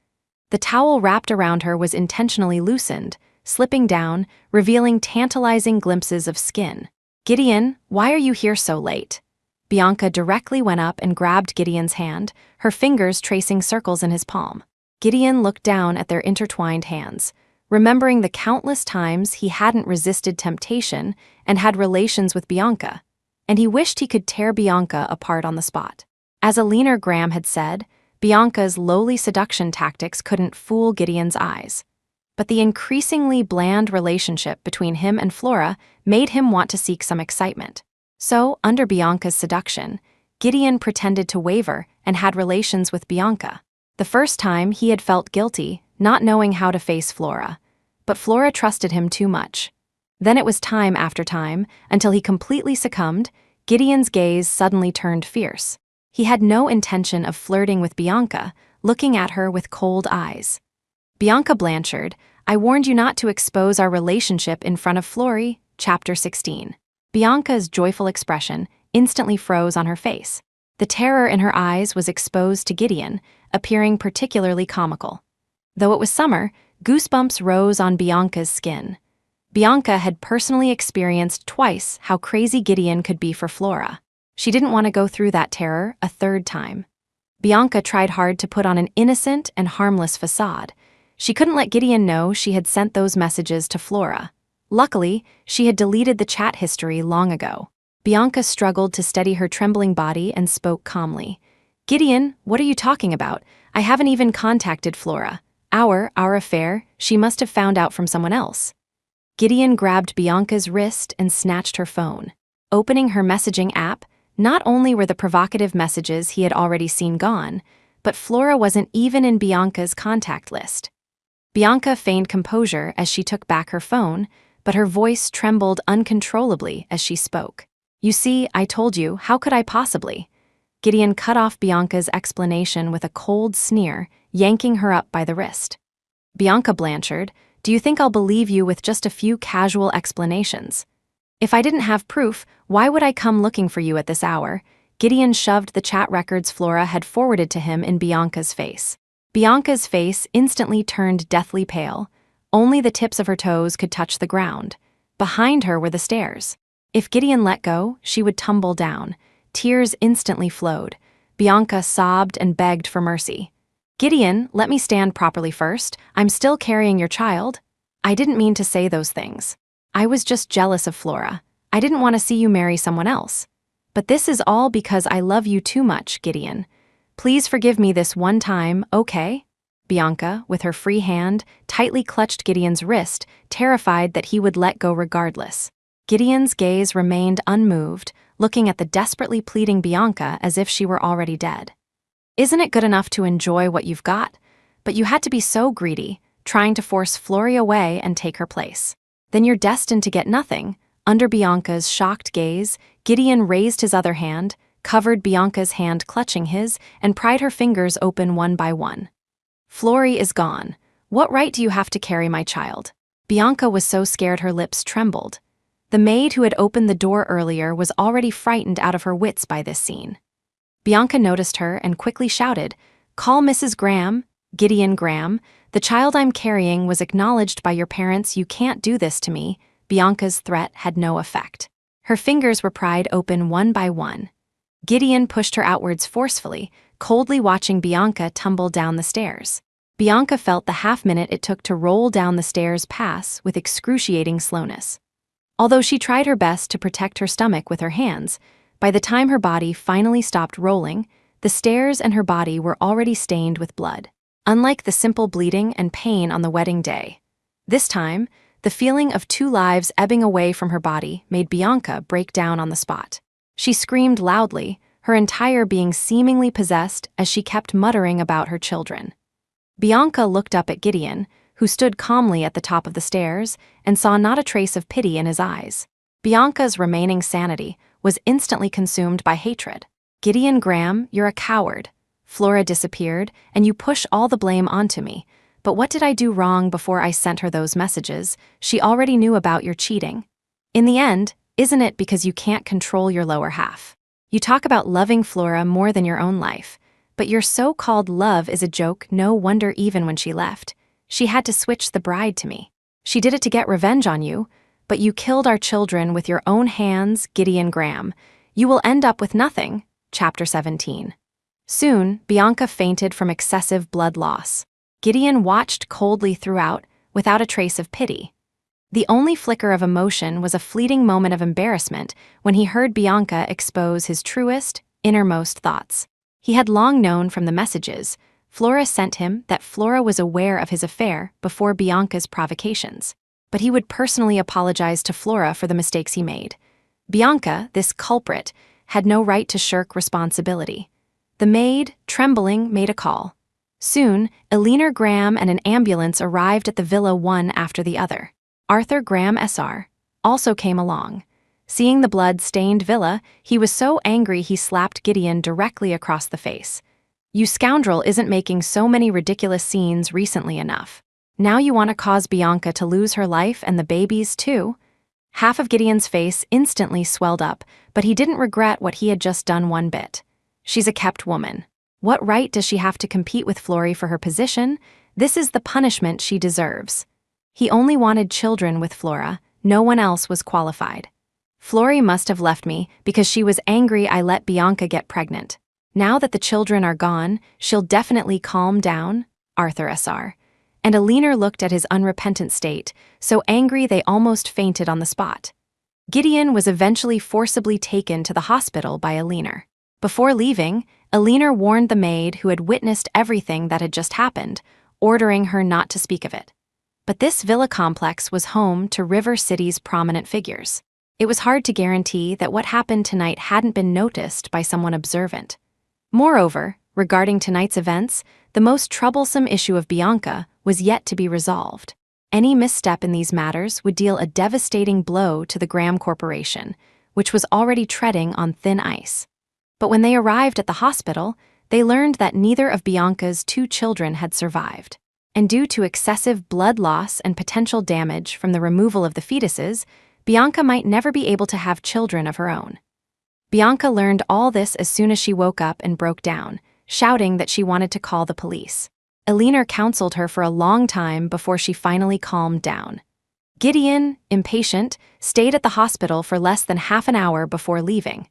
The towel wrapped around her was intentionally loosened, slipping down, revealing tantalizing glimpses of skin. "Gideon, why are you here so late?" Bianca directly went up and grabbed Gideon's hand, her fingers tracing circles in his palm. Gideon looked down at their intertwined hands, remembering the countless times he hadn't resisted temptation and had relations with Bianca, and he wished he could tear Bianca apart on the spot. As Alina Graham had said, Bianca's lowly seduction tactics couldn't fool Gideon's eyes. But the increasingly bland relationship between him and Flora made him want to seek some excitement. So, under Bianca's seduction, Gideon pretended to waver and had relations with Bianca. The first time he had felt guilty, not knowing how to face Flora. But Flora trusted him too much. Then it was time after time, until he completely succumbed. Gideon's gaze suddenly turned fierce. He had no intention of flirting with Bianca, looking at her with cold eyes. Bianca Blanchard, I warned you not to expose our relationship in front of Flory, Chapter 16. Bianca's joyful expression instantly froze on her face. The terror in her eyes was exposed to Gideon, appearing particularly comical. Though it was summer, goosebumps rose on Bianca's skin. Bianca had personally experienced twice how crazy Gideon could be for Flora. She didn't want to go through that terror a third time. Bianca tried hard to put on an innocent and harmless facade. She couldn't let Gideon know she had sent those messages to Flora. Luckily, she had deleted the chat history long ago. Bianca struggled to steady her trembling body and spoke calmly. Gideon, what are you talking about? I haven't even contacted Flora. Our affair, she must have found out from someone else. Gideon grabbed Bianca's wrist and snatched her phone. Opening her messaging app, not only were the provocative messages he had already seen gone, but Flora wasn't even in Bianca's contact list. Bianca feigned composure as she took back her phone, but her voice trembled uncontrollably as she spoke. You see, I told you, how could I possibly? Gideon cut off Bianca's explanation with a cold sneer, yanking her up by the wrist. Bianca Blanchard, do you think I'll believe you with just a few casual explanations? If I didn't have proof, why would I come looking for you at this hour? Gideon shoved the chat records Flora had forwarded to him in Bianca's face. Bianca's face instantly turned deathly pale. Only the tips of her toes could touch the ground. Behind her were the stairs. If Gideon let go, she would tumble down. Tears instantly flowed. Bianca sobbed and begged for mercy. Gideon, let me stand properly first. I'm still carrying your child. I didn't mean to say those things. I was just jealous of Flora. I didn't want to see you marry someone else. But this is all because I love you too much, Gideon. Please forgive me this one time, okay? Bianca, with her free hand, tightly clutched Gideon's wrist, terrified that he would let go regardless. Gideon's gaze remained unmoved, looking at the desperately pleading Bianca as if she were already dead. Isn't it good enough to enjoy what you've got? But you had to be so greedy, trying to force Flory away and take her place. Then you're destined to get nothing. Under Bianca's shocked gaze, Gideon raised his other hand, covered Bianca's hand clutching his, and pried her fingers open one by one. Flory is gone. What right do you have to carry my child? Bianca was so scared her lips trembled. The maid who had opened the door earlier was already frightened out of her wits by this scene. Bianca noticed her and quickly shouted, "Call Mrs. Graham, Gideon Graham. The child I'm carrying was acknowledged by your parents. You can't do this to me." Bianca's threat had no effect. Her fingers were pried open one by one. Gideon pushed her outwards forcefully, coldly watching Bianca tumble down the stairs. Bianca felt the half-minute it took to roll down the stairs pass with excruciating slowness. Although she tried her best to protect her stomach with her hands, by the time her body finally stopped rolling, the stairs and her body were already stained with blood. Unlike the simple bleeding and pain on the wedding day, this time, the feeling of two lives ebbing away from her body made Bianca break down on the spot. She screamed loudly, her entire being seemingly possessed as she kept muttering about her children. Bianca looked up at Gideon, who stood calmly at the top of the stairs, and saw not a trace of pity in his eyes. Bianca's remaining sanity was instantly consumed by hatred. Gideon Graham, you're a coward. Flora disappeared, and you push all the blame onto me. But what did I do wrong before I sent her those messages? She already knew about your cheating. In the end, isn't it because you can't control your lower half? You talk about loving Flora more than your own life, but your so-called love is a joke. No wonder even when she left, she had to switch the bride to me. She did it to get revenge on you, but you killed our children with your own hands, Gideon Graham. You will end up with nothing. Chapter 17. Soon, Bianca fainted from excessive blood loss. Gideon watched coldly throughout, without a trace of pity. The only flicker of emotion was a fleeting moment of embarrassment when he heard Bianca expose his truest, innermost thoughts. He had long known from the messages Flora sent him that Flora was aware of his affair before Bianca's provocations, but he would personally apologize to Flora for the mistakes he made. Bianca, this culprit, had no right to shirk responsibility. The maid, trembling, made a call. Soon, Eleanor Graham and an ambulance arrived at the villa one after the other. Arthur Graham SR also came along. Seeing the blood-stained villa, he was so angry he slapped Gideon directly across the face. "You scoundrel isn't making so many ridiculous scenes recently enough. Now you want to cause Bianca to lose her life and the babies too?" Half of Gideon's face instantly swelled up, but he didn't regret what he had just done one bit. She's a kept woman. What right does she have to compete with Flory for her position? This is the punishment she deserves. He only wanted children with Flora. No one else was qualified. Flory must have left me because she was angry I let Bianca get pregnant. Now that the children are gone, she'll definitely calm down, Arthur SR. And Eleanor looked at his unrepentant state, so angry they almost fainted on the spot. Gideon was eventually forcibly taken to the hospital by Eleanor. Before leaving, Eleanor warned the maid who had witnessed everything that had just happened, ordering her not to speak of it. But this villa complex was home to River City's prominent figures. It was hard to guarantee that what happened tonight hadn't been noticed by someone observant. Moreover, regarding tonight's events, the most troublesome issue of Bianca was yet to be resolved. Any misstep in these matters would deal a devastating blow to the Graham Corporation, which was already treading on thin ice. But when they arrived at the hospital, they learned that neither of Bianca's 2 children had survived. And due to excessive blood loss and potential damage from the removal of the fetuses, Bianca might never be able to have children of her own. Bianca learned all this as soon as she woke up and broke down, shouting that she wanted to call the police. Eleanor counseled her for a long time before she finally calmed down. Gideon, impatient, stayed at the hospital for less than half an hour before leaving.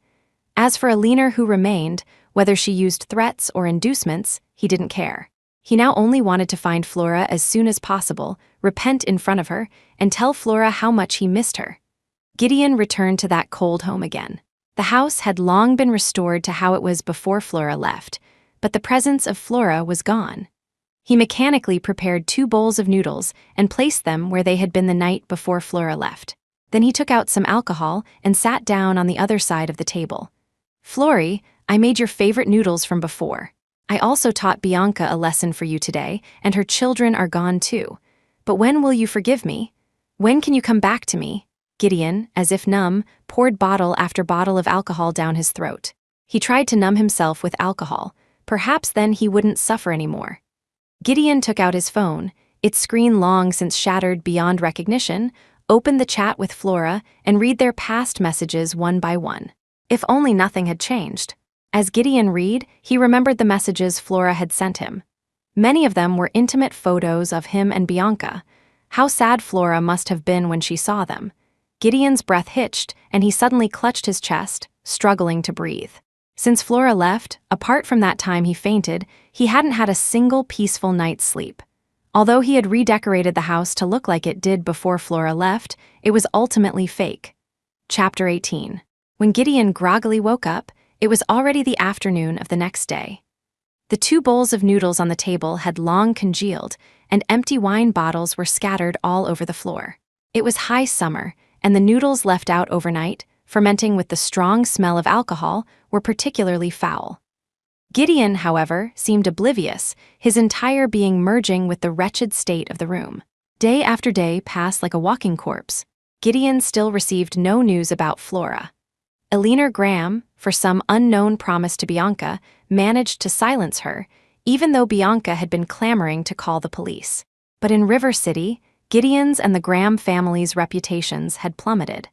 As for Eleanor, who remained, whether she used threats or inducements, he didn't care. He now only wanted to find Flora as soon as possible, repent in front of her, and tell Flora how much he missed her. Gideon returned to that cold home again. The house had long been restored to how it was before Flora left, but the presence of Flora was gone. He mechanically prepared 2 bowls of noodles and placed them where they had been the night before Flora left. Then he took out some alcohol and sat down on the other side of the table. "Flory, I made your favorite noodles from before. I also taught Bianca a lesson for you today, and her children are gone too. But when will you forgive me? When can you come back to me?" Gideon, as if numb, poured bottle after bottle of alcohol down his throat. He tried to numb himself with alcohol. Perhaps then he wouldn't suffer anymore. Gideon took out his phone, its screen long since shattered beyond recognition, opened the chat with Flora, and read their past messages one by one. If only nothing had changed. As Gideon read, he remembered the messages Flora had sent him. Many of them were intimate photos of him and Bianca. How sad Flora must have been when she saw them. Gideon's breath hitched, and he suddenly clutched his chest, struggling to breathe. Since Flora left, apart from that time he fainted, he hadn't had a single peaceful night's sleep. Although he had redecorated the house to look like it did before Flora left, it was ultimately fake. Chapter 18. When Gideon groggily woke up, it was already the afternoon of the next day. The 2 bowls of noodles on the table had long congealed, and empty wine bottles were scattered all over the floor. It was high summer, and the noodles left out overnight, fermenting with the strong smell of alcohol, were particularly foul. Gideon, however, seemed oblivious, his entire being merging with the wretched state of the room. Day after day passed like a walking corpse. Gideon still received no news about Flora. Eleanor Graham, for some unknown promise to Bianca, managed to silence her, even though Bianca had been clamoring to call the police. But in River City, Gideon's and the Graham family's reputations had plummeted.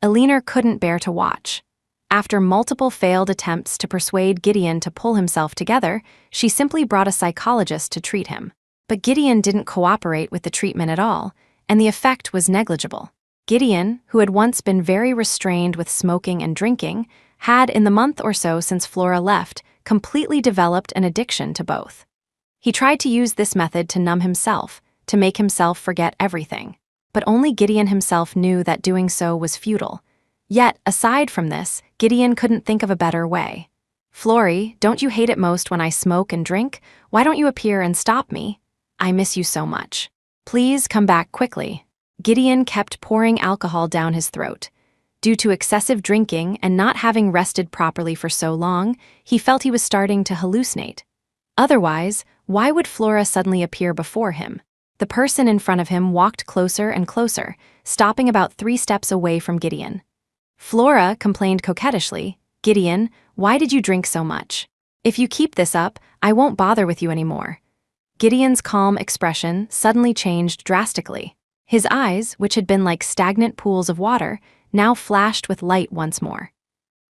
Eleanor couldn't bear to watch. After multiple failed attempts to persuade Gideon to pull himself together, she simply brought a psychologist to treat him. But Gideon didn't cooperate with the treatment at all, and the effect was negligible. Gideon, who had once been very restrained with smoking and drinking, had, in the month or so since Flora left, completely developed an addiction to both. He tried to use this method to numb himself, to make himself forget everything. But only Gideon himself knew that doing so was futile. Yet, aside from this, Gideon couldn't think of a better way. "Flory, don't you hate it most when I smoke and drink? Why don't you appear and stop me? I miss you so much. Please come back quickly." Gideon kept pouring alcohol down his throat. Due to excessive drinking and not having rested properly for so long, he felt he was starting to hallucinate. Otherwise, Why would Flora suddenly appear before him? The person in front of him walked closer and closer, stopping about 3 steps away from Gideon. Flora complained coquettishly, "Gideon, why did you drink so much? If you keep this up, I won't bother with you anymore." Gideon's calm expression suddenly changed drastically. His eyes, which had been like stagnant pools of water, now flashed with light once more.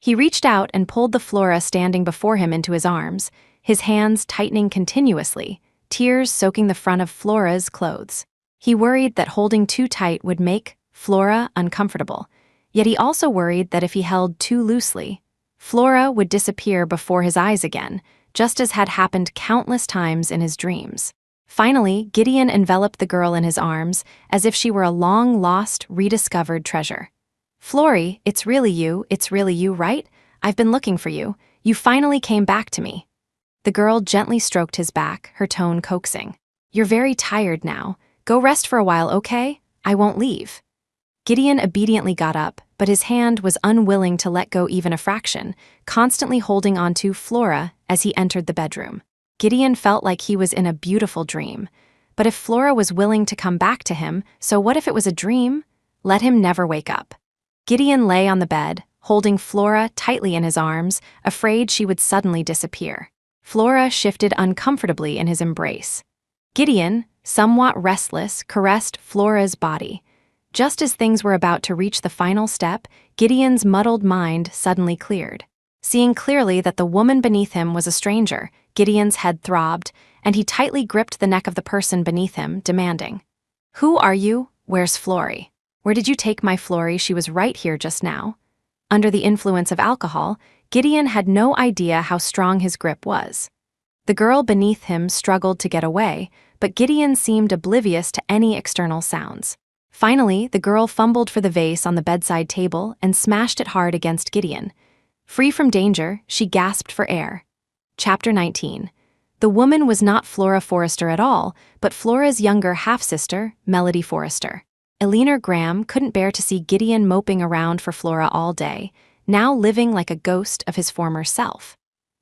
He reached out and pulled the Flora standing before him into his arms, his hands tightening continuously, tears soaking the front of Flora's clothes. He worried that holding too tight would make Flora uncomfortable, yet he also worried that if he held too loosely, Flora would disappear before his eyes again, just as had happened countless times in his dreams. Finally, Gideon enveloped the girl in his arms as if she were a long-lost, rediscovered treasure. "Flory, it's really you, right? I've been looking for you. You finally came back to me." The girl gently stroked his back, her tone coaxing. "You're very tired now. Go rest for a while, okay? I won't leave." Gideon obediently got up, but his hand was unwilling to let go even a fraction, constantly holding onto Flora as he entered the bedroom. Gideon felt like he was in a beautiful dream. But if Flora was willing to come back to him, so what if it was a dream? Let him never wake up. Gideon lay on the bed, holding Flora tightly in his arms, afraid she would suddenly disappear. Flora shifted uncomfortably in his embrace. Gideon, somewhat restless, caressed Flora's body. Just as things were about to reach the final step, Gideon's muddled mind suddenly cleared. Seeing clearly that the woman beneath him was a stranger, Gideon's head throbbed, and he tightly gripped the neck of the person beneath him, demanding, "Who are you? Where's Flory? Where did you take my Flory? She was right here just now." Under the influence of alcohol, Gideon had no idea how strong his grip was. The girl beneath him struggled to get away, but Gideon seemed oblivious to any external sounds. Finally, the girl fumbled for the vase on the bedside table and smashed it hard against Gideon. Free from danger, she gasped for air. Chapter 19. The woman was not Flora Forrester at all, but Flora's younger half-sister, Melody Forrester. Eleanor Graham couldn't bear to see Gideon moping around for Flora all day, now living like a ghost of his former self.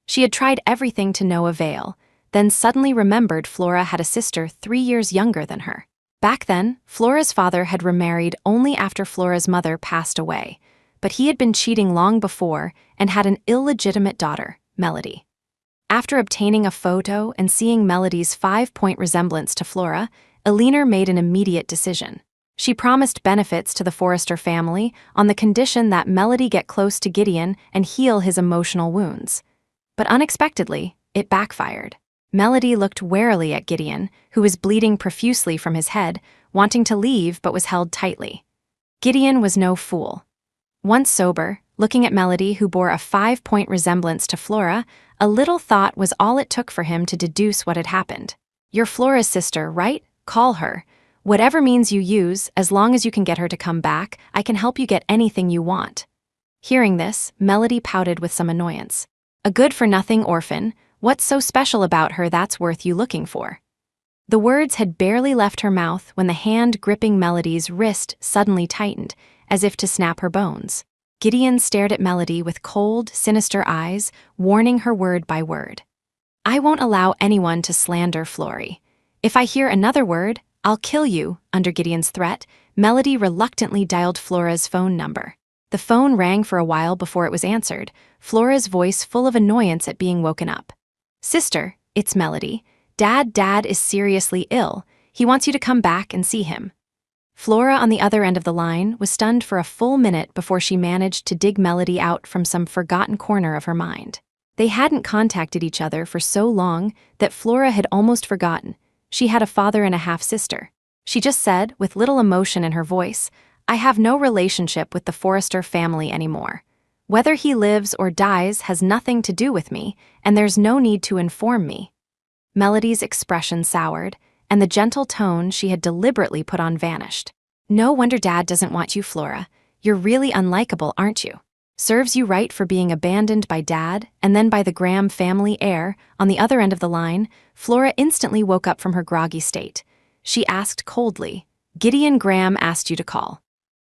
She had tried everything to no avail, then suddenly remembered Flora had a sister 3 years younger than her. Back then, Flora's father had remarried only after Flora's mother passed away, but he had been cheating long before and had an illegitimate daughter, Melody. After obtaining a photo and seeing Melody's 5-point resemblance to Flora, Eleanor made an immediate decision. She promised benefits to the Forrester family on the condition that Melody get close to Gideon and heal his emotional wounds. But unexpectedly, it backfired. Melody looked warily at Gideon, who was bleeding profusely from his head, wanting to leave but was held tightly. Gideon was no fool. Once sober, looking at Melody, who bore a 5-point resemblance to Flora, a little thought was all it took for him to deduce what had happened. "You're Flora's sister, right? Call her. Whatever means you use, as long as you can get her to come back, I can help you get anything you want." Hearing this, Melody pouted with some annoyance. "A good-for-nothing orphan. What's so special about her that's worth you looking for?" The words had barely left her mouth when the hand gripping Melody's wrist suddenly tightened, as if to snap her bones. Gideon stared at Melody with cold, sinister eyes, warning her word by word. "I won't allow anyone to slander Flory. If I hear another word, I'll kill you." Under Gideon's threat, Melody reluctantly dialed Flora's phone number. The phone rang for a while before it was answered, Flora's voice full of annoyance at being woken up. "Sister, it's Melody. Dad is seriously ill. He wants you to come back and see him." Flora on the other end of the line was stunned for a full minute before she managed to dig Melody out from some forgotten corner of her mind. They hadn't contacted each other for so long that Flora had almost forgotten she had a father and a half-sister. She just said, with little emotion in her voice, "I have no relationship with the Forrester family anymore. Whether he lives or dies has nothing to do with me, and there's no need to inform me." Melody's expression soured, and the gentle tone she had deliberately put on vanished. "No wonder Dad doesn't want you, Flora. You're really unlikable, aren't you? Serves you right for being abandoned by Dad and then by the Graham family heir." On the other end of the line, Flora instantly woke up from her groggy state. She asked coldly, "Gideon Graham asked you to call."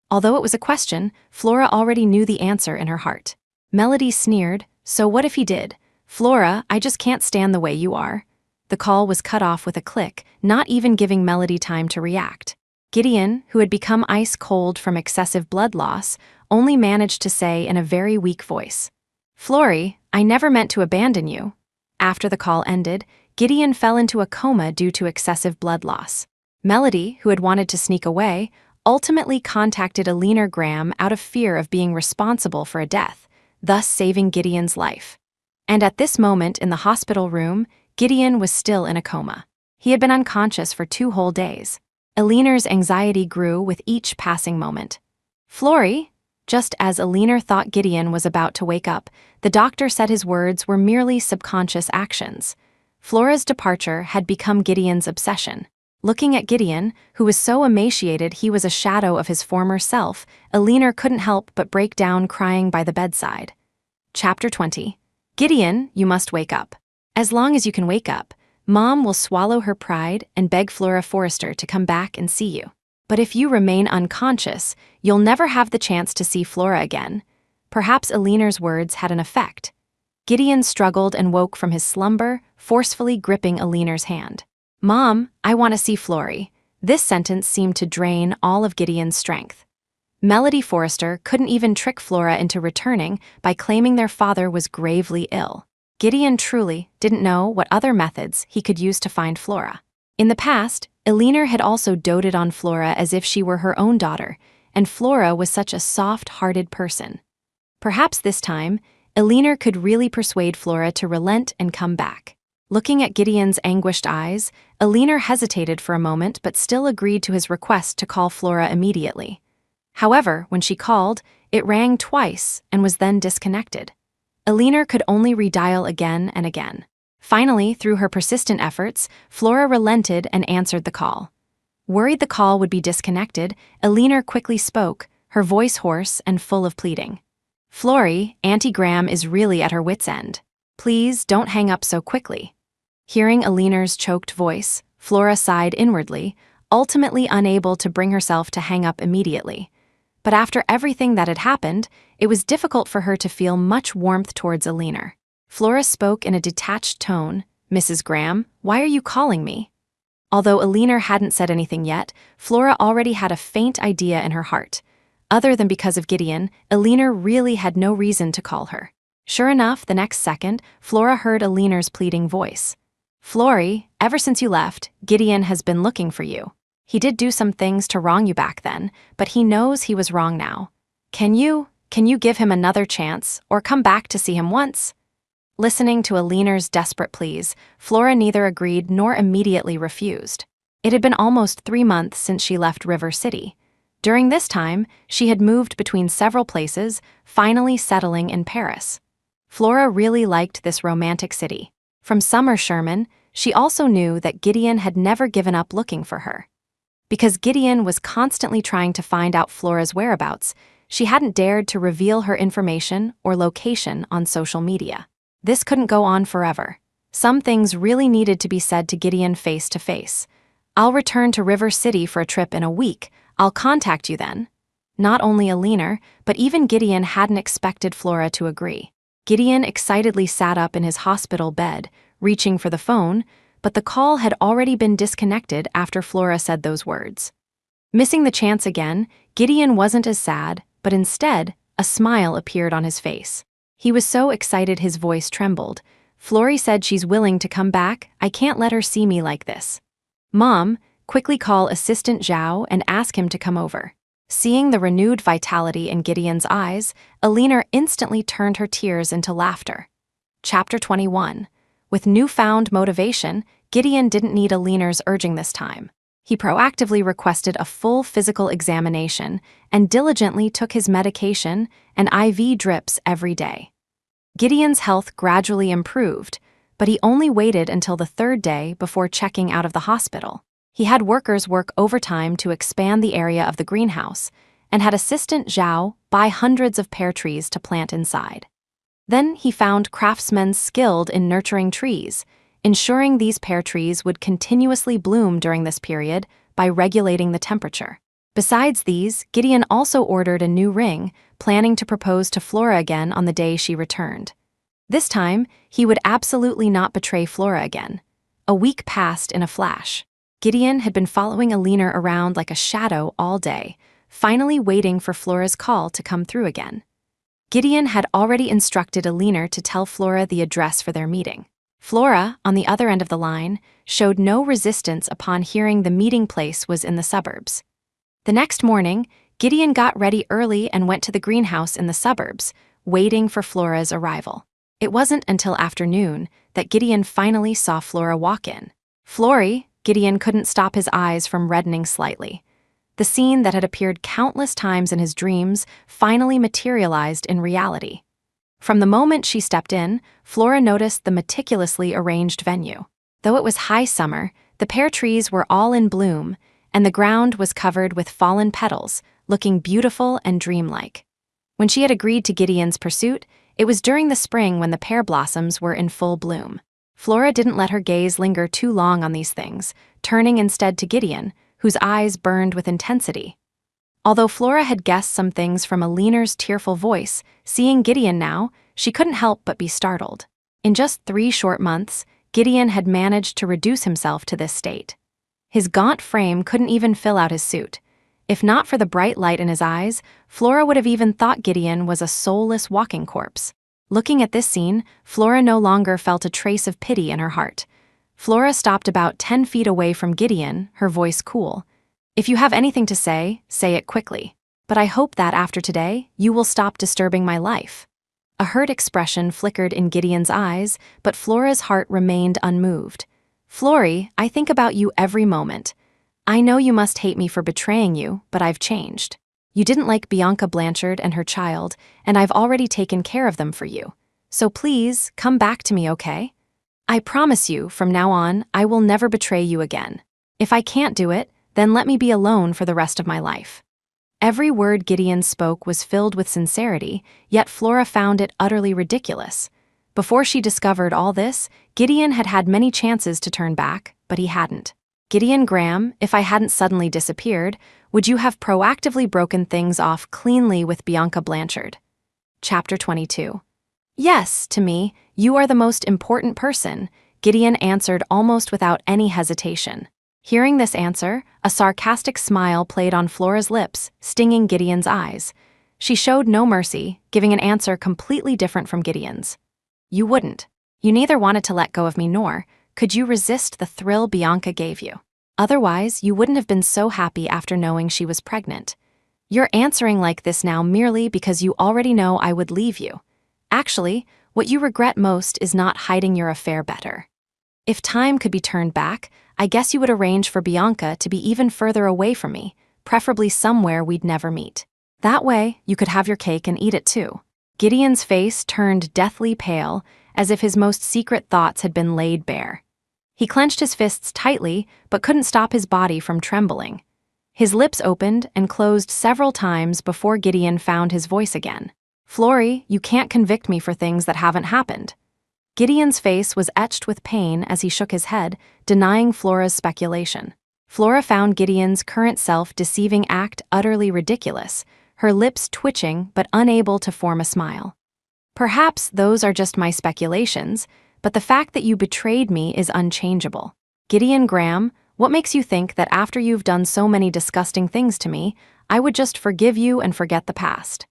Although it was a question, Flora already knew the answer in her heart. Melody sneered, "So what if he did? Flora, I just can't stand the way you are." The call was cut off with a click, not even giving Melody time to react. Gideon, who had become ice cold from excessive blood loss, only managed to say in a very weak voice, "Flory, I never meant to abandon you." After the call ended, Gideon fell into a coma due to excessive blood loss. Melody, who had wanted to sneak away, ultimately contacted Alina Graham out of fear of being responsible for a death, thus saving Gideon's life. And at this moment in the hospital room, Gideon was still in a coma. He had been unconscious for 2 whole days. Alina's anxiety grew with each passing moment. "Flory?" Just as Alina thought Gideon was about to wake up, the doctor said his words were merely subconscious actions. Flora's departure had become Gideon's obsession. Looking at Gideon, who was so emaciated he was a shadow of his former self, Alina couldn't help but break down crying by the bedside. Chapter 20. Gideon, you must wake up. As long as you can wake up, Mom will swallow her pride and beg Flora Forrester to come back and see you. But if you remain unconscious, you'll never have the chance to see Flora again. Perhaps Alina's words had an effect. Gideon struggled and woke from his slumber, forcefully gripping Alina's hand. "Mom, I want to see Flory." This sentence seemed to drain all of Gideon's strength. Melody Forrester couldn't even trick Flora into returning by claiming their father was gravely ill. Gideon truly didn't know what other methods he could use to find Flora. In the past, Alina had also doted on Flora as if she were her own daughter, and Flora was such a soft-hearted person. Perhaps this time, Alina could really persuade Flora to relent and come back. Looking at Gideon's anguished eyes, Alina hesitated for a moment but still agreed to his request to call Flora immediately. However, when she called, it rang twice and was then disconnected. Alina could only redial again and again. Finally, through her persistent efforts, Flora relented and answered the call. Worried the call would be disconnected, Alina quickly spoke, her voice hoarse and full of pleading. "Flory, Auntie Graham is really at her wit's end. Please don't hang up so quickly." Hearing Alina's choked voice, Flora sighed inwardly, ultimately unable to bring herself to hang up immediately. But after everything that had happened, it was difficult for her to feel much warmth towards Alina. Flora spoke in a detached tone, "Mrs. Graham, why are you calling me?" Although Alina hadn't said anything yet, Flora already had a faint idea in her heart. Other than because of Gideon, Alina really had no reason to call her. Sure enough, the next second, Flora heard Alina's pleading voice. "Flory, ever since you left, Gideon has been looking for you. He did do some things to wrong you back then, but he knows he was wrong now. Can you give him another chance, or come back to see him once?" Listening to Alina's desperate pleas, Flora neither agreed nor immediately refused. It had been almost 3 months since she left River City. During this time, she had moved between several places, finally settling in Paris. Flora really liked this romantic city. From Summer Sherman, she also knew that Gideon had never given up looking for her. Because Gideon was constantly trying to find out Flora's whereabouts, she hadn't dared to reveal her information or location on social media. This couldn't go on forever. Some things really needed to be said to Gideon face to face. "I'll return to River City for a trip in a week. I'll contact you then." Not only Alina, but even Gideon hadn't expected Flora to agree. Gideon excitedly sat up in his hospital bed, reaching for the phone, but the call had already been disconnected after Flora said those words. Missing the chance again, Gideon wasn't as sad, but instead, a smile appeared on his face. He was so excited his voice trembled. "Flory said she's willing to come back. I can't let her see me like this." "Mom, quickly call Assistant Zhao and ask him to come over." Seeing the renewed vitality in Gideon's eyes, Alina instantly turned her tears into laughter. Chapter 21. With newfound motivation, Gideon didn't need Alina's urging this time. He proactively requested a full physical examination and diligently took his medication and IV drips every day. Gideon's health gradually improved, but he only waited until the 3rd day before checking out of the hospital. He had workers work overtime to expand the area of the greenhouse and had Assistant Zhao buy hundreds of pear trees to plant inside. Then he found craftsmen skilled in nurturing trees, ensuring these pear trees would continuously bloom during this period by regulating the temperature. Besides these, Gideon also ordered a new ring, planning to propose to Flora again on the day she returned. This time, he would absolutely not betray Flora again. A week passed in a flash. Gideon had been following Alina around like a shadow all day, finally waiting for Flora's call to come through again. Gideon had already instructed Alina to tell Flora the address for their meeting. Flora, on the other end of the line, showed no resistance upon hearing the meeting place was in the suburbs. The next morning, Gideon got ready early and went to the greenhouse in the suburbs, waiting for Flora's arrival. It wasn't until afternoon that Gideon finally saw Flora walk in. "Flory," Gideon couldn't stop his eyes from reddening slightly. The scene that had appeared countless times in his dreams finally materialized in reality. From the moment she stepped in, Flora noticed the meticulously arranged venue. Though it was high summer, the pear trees were all in bloom, and the ground was covered with fallen petals, looking beautiful and dreamlike. When she had agreed to Gideon's pursuit, it was during the spring when the pear blossoms were in full bloom. Flora didn't let her gaze linger too long on these things, turning instead to Gideon, whose eyes burned with intensity. Although Flora had guessed some things from Alina's tearful voice, seeing Gideon now, she couldn't help but be startled. In just 3 short months, Gideon had managed to reduce himself to this state. His gaunt frame couldn't even fill out his suit. If not for the bright light in his eyes, Flora would have even thought Gideon was a soulless walking corpse. Looking at this scene, Flora no longer felt a trace of pity in her heart. Flora stopped about 10 feet away from Gideon, her voice cool. "If you have anything to say it quickly. But I hope that after today, you will stop disturbing my life." A hurt expression flickered in Gideon's eyes, but Flora's heart remained unmoved. "Flory, I think about you every moment. I know you must hate me for betraying you, but I've changed. You didn't like Bianca Blanchard and her child, and I've already taken care of them for you. So please, come back to me, okay? I promise you, from now on, I will never betray you again. If I can't do it, then let me be alone for the rest of my life." Every word Gideon spoke was filled with sincerity, yet Flora found it utterly ridiculous. Before she discovered all this, Gideon had had many chances to turn back, but he hadn't. "Gideon Graham, if I hadn't suddenly disappeared, would you have proactively broken things off cleanly with Bianca Blanchard?" Chapter 22. "Yes, to me, you are the most important person," Gideon answered almost without any hesitation. Hearing this answer, a sarcastic smile played on Flora's lips, stinging Gideon's eyes. She showed no mercy, giving an answer completely different from Gideon's. "You wouldn't. You neither wanted to let go of me nor could you resist the thrill Bianca gave you. Otherwise, you wouldn't have been so happy after knowing she was pregnant. You're answering like this now merely because you already know I would leave you. Actually, what you regret most is not hiding your affair better. If time could be turned back, I guess you would arrange for Bianca to be even further away from me, preferably somewhere we'd never meet. That way, you could have your cake and eat it too." Gideon's face turned deathly pale, as if his most secret thoughts had been laid bare. He clenched his fists tightly, but couldn't stop his body from trembling. His lips opened and closed several times before Gideon found his voice again. "Flory, you can't convict me for things that haven't happened." Gideon's face was etched with pain as he shook his head, denying Flora's speculation. Flora found Gideon's current self-deceiving act utterly ridiculous, her lips twitching but unable to form a smile. "Perhaps those are just my speculations, but the fact that you betrayed me is unchangeable. Gideon Graham, what makes you think that after you've done so many disgusting things to me, I would just forgive you and forget the past?"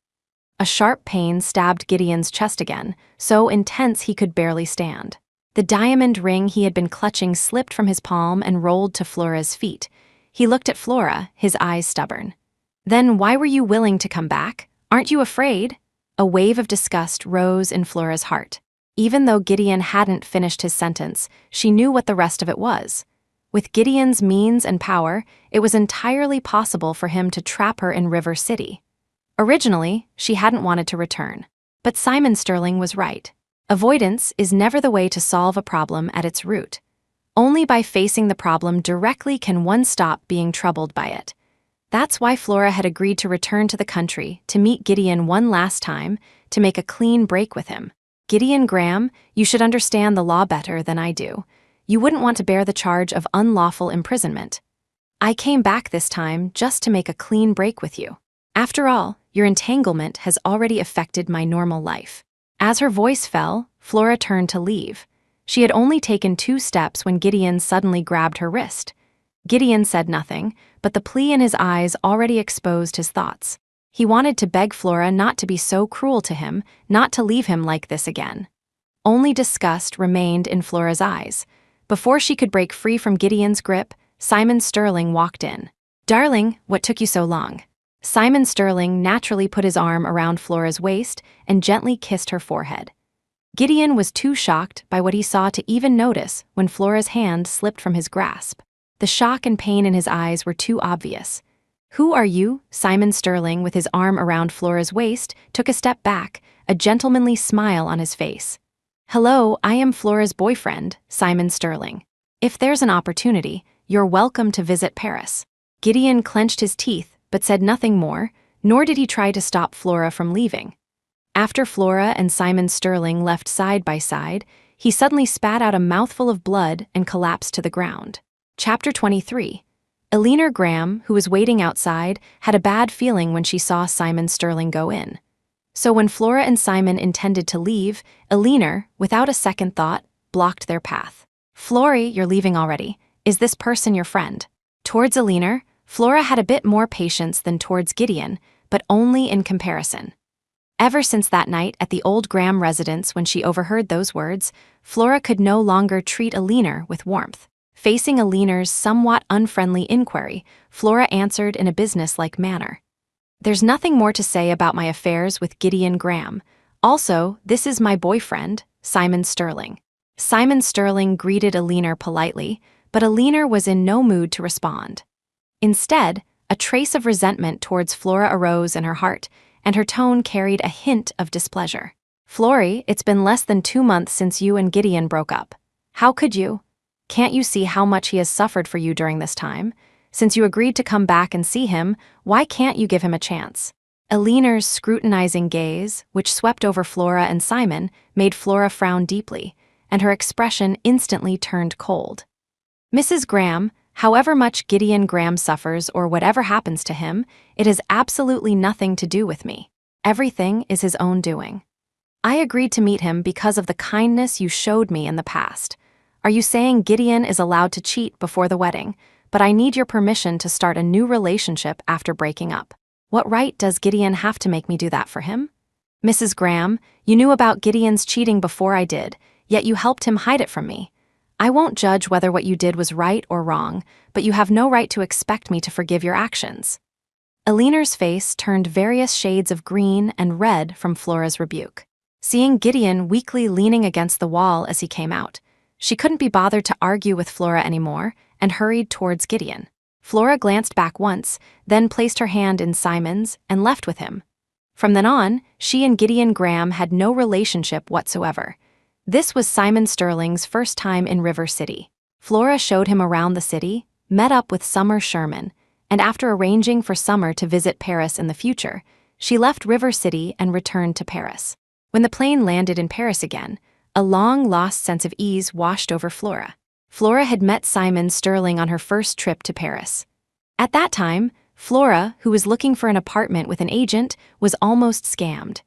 A sharp pain stabbed Gideon's chest again, so intense he could barely stand. The diamond ring he had been clutching slipped from his palm and rolled to Flora's feet. He looked at Flora, his eyes stubborn. "Then why were you willing to come back? Aren't you afraid?" A wave of disgust rose in Flora's heart. Even though Gideon hadn't finished his sentence, she knew what the rest of it was. With Gideon's means and power, it was entirely possible for him to trap her in River City. Originally, she hadn't wanted to return. But Simon Sterling was right. Avoidance is never the way to solve a problem at its root. Only by facing the problem directly can one stop being troubled by it. That's why Flora had agreed to return to the country to meet Gideon one last time, to make a clean break with him. "Gideon Graham, you should understand the law better than I do. You wouldn't want to bear the charge of unlawful imprisonment. I came back this time just to make a clean break with you. After all, your entanglement has already affected my normal life." As her voice fell, Flora turned to leave. She had only taken 2 steps when Gideon suddenly grabbed her wrist. Gideon said nothing, but the plea in his eyes already exposed his thoughts. He wanted to beg Flora not to be so cruel to him, not to leave him like this again. Only disgust remained in Flora's eyes. Before she could break free from Gideon's grip, Simon Sterling walked in. "Darling, what took you so long?" Simon Sterling naturally put his arm around Flora's waist and gently kissed her forehead. Gideon was too shocked by what he saw to even notice when Flora's hand slipped from his grasp. The shock and pain in his eyes were too obvious. "Who are you?" Simon Sterling, with his arm around Flora's waist, took a step back, a gentlemanly smile on his face. "Hello, I am Flora's boyfriend, Simon Sterling. If there's an opportunity, you're welcome to visit Paris." Gideon clenched his teeth but said nothing more, nor did he try to stop Flora from leaving. After Flora and Simon Sterling left side by side, he suddenly spat out a mouthful of blood and collapsed to the ground. Chapter 23. Eleanor Graham, who was waiting outside, had a bad feeling when she saw Simon Sterling go in. So when Flora and Simon intended to leave, Eleanor, without a second thought, blocked their path. "Flory, you're leaving already. Is this person your friend?" Towards Eleanor, Flora had a bit more patience than towards Gideon, but only in comparison. Ever since that night at the old Graham residence when she overheard those words, Flora could no longer treat Eleanor with warmth. Facing Eleanor's somewhat unfriendly inquiry, Flora answered in a businesslike manner. "There's nothing more to say about my affairs with Gideon Graham. Also, this is my boyfriend, Simon Sterling." Simon Sterling greeted Eleanor politely, but Eleanor was in no mood to respond. Instead, a trace of resentment towards Flora arose in her heart, and her tone carried a hint of displeasure. "Flory, it's been less than 2 months since you and Gideon broke up. How could you? Can't you see how much he has suffered for you during this time? Since you agreed to come back and see him, why can't you give him a chance?" Eleanor's scrutinizing gaze, which swept over Flora and Simon, made Flora frown deeply, and her expression instantly turned cold. "Mrs. Graham, however much Gideon Graham suffers or whatever happens to him, it has absolutely nothing to do with me. Everything is his own doing. I agreed to meet him because of the kindness you showed me in the past. Are you saying Gideon is allowed to cheat before the wedding, but I need your permission to start a new relationship after breaking up? What right does Gideon have to make me do that for him? Mrs. Graham, you knew about Gideon's cheating before I did, yet you helped him hide it from me. I won't judge whether what you did was right or wrong, but you have no right to expect me to forgive your actions." Eleanor's face turned various shades of green and red from Flora's rebuke. Seeing Gideon weakly leaning against the wall as he came out, she couldn't be bothered to argue with Flora anymore and hurried towards Gideon. Flora glanced back once, then placed her hand in Simon's and left with him. From then on, she and Gideon Graham had no relationship whatsoever. This was Simon Sterling's first time in River City. Flora showed him around the city, met up with Summer Sherman, and after arranging for Summer to visit Paris in the future, she left River City and returned to Paris. When the plane landed in Paris again, a long-lost sense of ease washed over Flora. Flora had met Simon Sterling on her first trip to Paris. At that time, Flora, who was looking for an apartment with an agent, was almost scammed.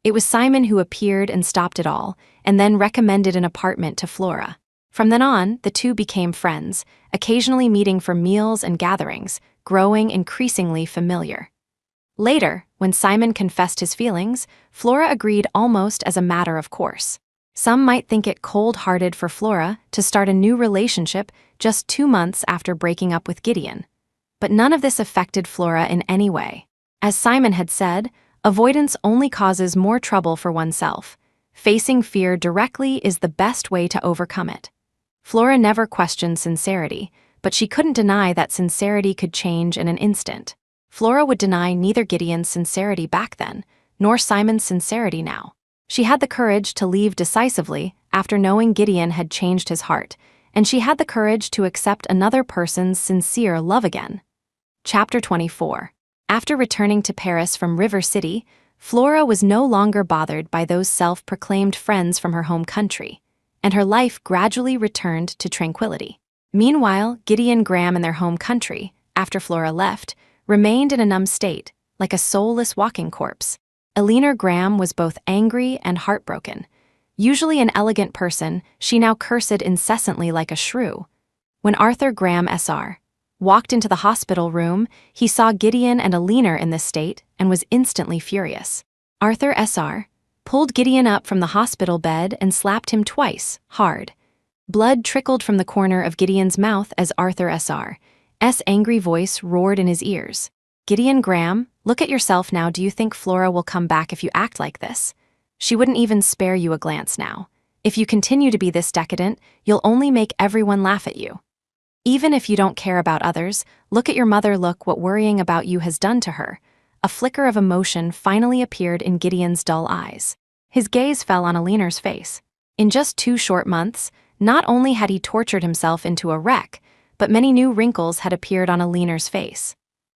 It was Simon who appeared and stopped it all, and then recommended an apartment to Flora. From then on, the two became friends, occasionally meeting for meals and gatherings, growing increasingly familiar. Later, when Simon confessed his feelings, Flora agreed almost as a matter of course. Some might think it cold-hearted for Flora to start a new relationship just 2 months after breaking up with Gideon. But none of this affected Flora in any way. As Simon had said, avoidance only causes more trouble for oneself. Facing fear directly is the best way to overcome it. Flora never questioned sincerity, but she couldn't deny that sincerity could change in an instant. Flora would deny neither Gideon's sincerity back then, nor Simon's sincerity now. She had the courage to leave decisively after knowing Gideon had changed his heart, and she had the courage to accept another person's sincere love again. Chapter 24. After returning to Paris from River City, Flora was no longer bothered by those self-proclaimed friends from her home country, and her life gradually returned to tranquility. Meanwhile, Gideon Graham and their home country, after Flora left, remained in a numb state, like a soulless walking corpse. Eleanor Graham was both angry and heartbroken. Usually an elegant person, she now cursed incessantly like a shrew. When Arthur Graham Sr. walked into the hospital room, he saw Gideon and a leaner in this state and was instantly furious. Arthur Sr. pulled Gideon up from the hospital bed and slapped him twice, hard. Blood trickled from the corner of Gideon's mouth as Arthur Sr.'s angry voice roared in his ears. Gideon Graham, look at yourself now. Do you think Flora will come back if you act like this? She wouldn't even spare you a glance now. If you continue to be this decadent, you'll only make everyone laugh at you. Even if you don't care about others, look at your mother. Look what worrying about you has done to her. A flicker of emotion finally appeared in Gideon's dull eyes. His gaze fell on Alina's face. In just 2 short months, not only had he tortured himself into a wreck, but many new wrinkles had appeared on Alina's face.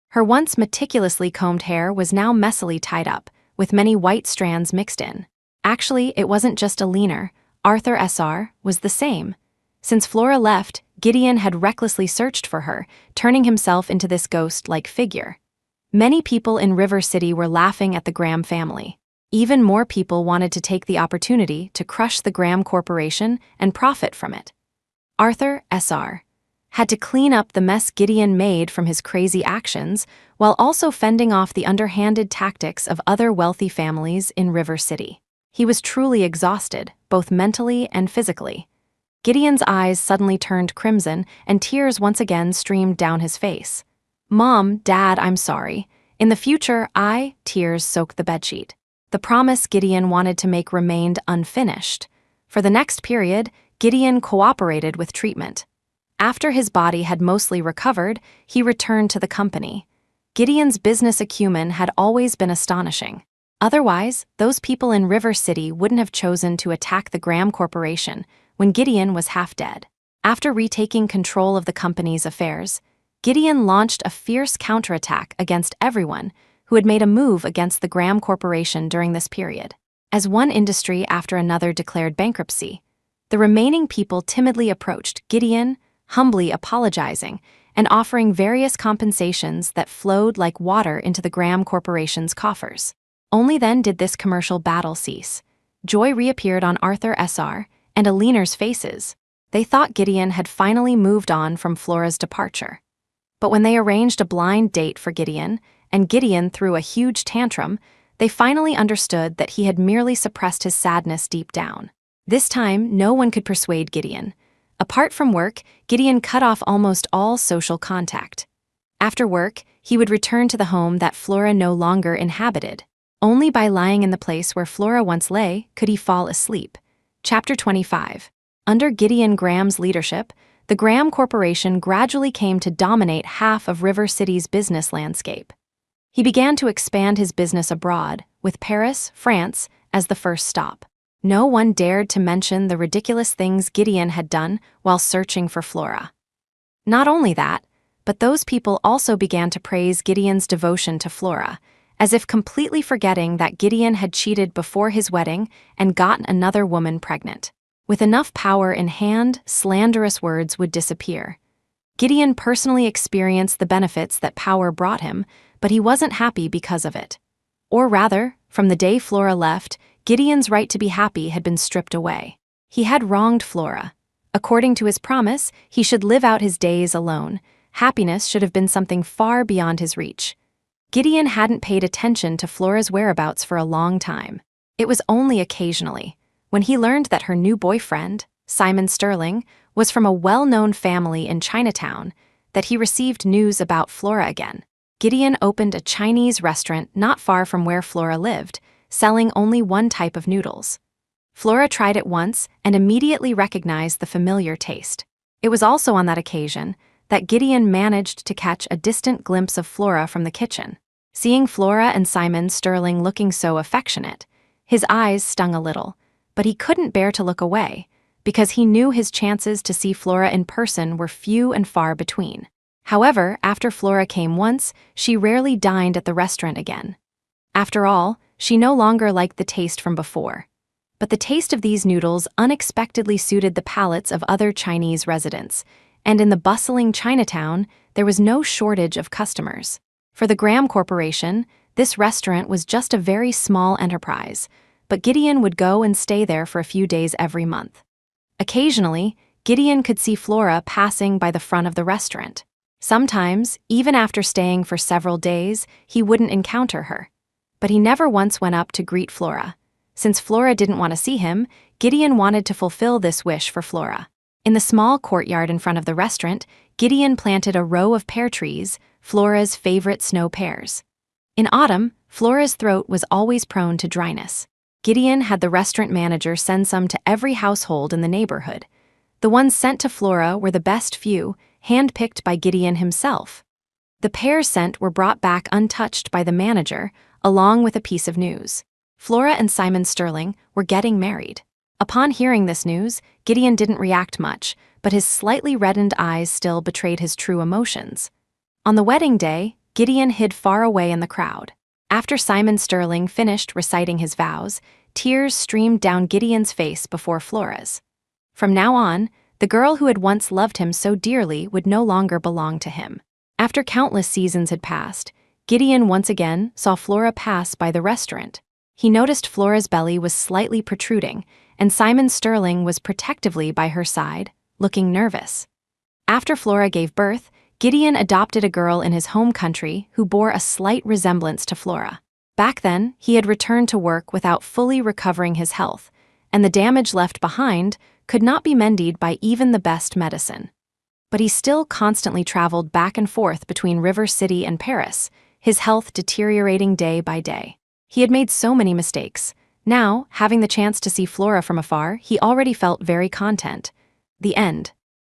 Her once meticulously combed hair was now messily tied up, with many white strands mixed in. Actually, it wasn't just Alina. Arthur Sr. was the same. Since Flora left, Gideon had recklessly searched for her, turning himself into this ghost-like figure. Many people in River City were laughing at the Graham family. Even more people wanted to take the opportunity to crush the Graham Corporation and profit from it. Arthur Sr. had to clean up the mess Gideon made from his crazy actions, while also fending off the underhanded tactics of other wealthy families in River City. He was truly exhausted, both mentally and physically. Gideon's eyes suddenly turned crimson, and tears once again streamed down his face. Mom, Dad, I'm sorry. In the future, tears soaked the bedsheet. The promise Gideon wanted to make remained unfinished. For the next period, Gideon cooperated with treatment. After his body had mostly recovered, he returned to the company. Gideon's business acumen had always been astonishing. Otherwise, those people in River City wouldn't have chosen to attack the Graham Corporation when Gideon was half dead. After retaking control of the company's affairs, Gideon launched a fierce counterattack against everyone who had made a move against the Graham Corporation during this period. As one industry after another declared bankruptcy, the remaining people timidly approached Gideon, humbly apologizing and offering various compensations that flowed like water into the Graham Corporation's coffers. Only then did this commercial battle cease. Joy reappeared on Arthur Sr. and Alina's faces. They thought Gideon had finally moved on from Flora's departure. But when they arranged a blind date for Gideon, and Gideon threw a huge tantrum, they finally understood that he had merely suppressed his sadness deep down. This time, no one could persuade Gideon. Apart from work, Gideon cut off almost all social contact. After work, he would return to the home that Flora no longer inhabited. Only by lying in the place where Flora once lay could he fall asleep. Chapter 25. Under Gideon Graham's leadership, the Graham Corporation gradually came to dominate half of River City's business landscape. He began to expand his business abroad, with Paris, France, as the first stop. No one dared to mention the ridiculous things Gideon had done while searching for Flora. Not only that, but those people also began to praise Gideon's devotion to Flora, as if completely forgetting that Gideon had cheated before his wedding and gotten another woman pregnant. With enough power in hand, slanderous words would disappear. Gideon personally experienced the benefits that power brought him, but he wasn't happy because of it. Or rather, from the day Flora left, Gideon's right to be happy had been stripped away. He had wronged Flora. According to his promise, he should live out his days alone. Happiness should have been something far beyond his reach. Gideon hadn't paid attention to Flora's whereabouts for a long time. It was only occasionally, when he learned that her new boyfriend, Simon Sterling, was from a well-known family in Chinatown, that he received news about Flora again. Gideon opened a Chinese restaurant not far from where Flora lived, selling only one type of noodles. Flora tried it once and immediately recognized the familiar taste. It was also on that occasion that Gideon managed to catch a distant glimpse of Flora from the kitchen. Seeing Flora and Simon Sterling looking so affectionate, his eyes stung a little, but he couldn't bear to look away, because he knew his chances to see Flora in person were few and far between. However, after Flora came once, she rarely dined at the restaurant again. After all, she no longer liked the taste from before. But the taste of these noodles unexpectedly suited the palates of other Chinese residents, and in the bustling Chinatown, there was no shortage of customers. For the Graham Corporation, this restaurant was just a very small enterprise, but Gideon would go and stay there for a few days every month. Occasionally, Gideon could see Flora passing by the front of the restaurant. Sometimes, even after staying for several days, he wouldn't encounter her. But he never once went up to greet Flora. Since Flora didn't want to see him, Gideon wanted to fulfill this wish for Flora. In the small courtyard in front of the restaurant, Gideon planted a row of pear trees, Flora's favorite snow pears. In autumn, Flora's throat was always prone to dryness. Gideon had the restaurant manager send some to every household in the neighborhood. The ones sent to Flora were the best few, handpicked by Gideon himself. The pears sent were brought back untouched by the manager, along with a piece of news. Flora and Simon Sterling were getting married. Upon hearing this news, Gideon didn't react much, but his slightly reddened eyes still betrayed his true emotions. On the wedding day, Gideon hid far away in the crowd. After Simon Sterling finished reciting his vows, tears streamed down Gideon's face before Flora's. From now on, the girl who had once loved him so dearly would no longer belong to him. After countless seasons had passed, Gideon once again saw Flora pass by the restaurant. He noticed Flora's belly was slightly protruding, and Simon Sterling was protectively by her side, looking nervous. After Flora gave birth, Gideon adopted a girl in his home country who bore a slight resemblance to Flora. Back then, he had returned to work without fully recovering his health, and the damage left behind could not be mended by even the best medicine. But he still constantly traveled back and forth between River City and Paris, his health deteriorating day by day. He had made so many mistakes. Now, having the chance to see Flora from afar, he already felt very content. The end.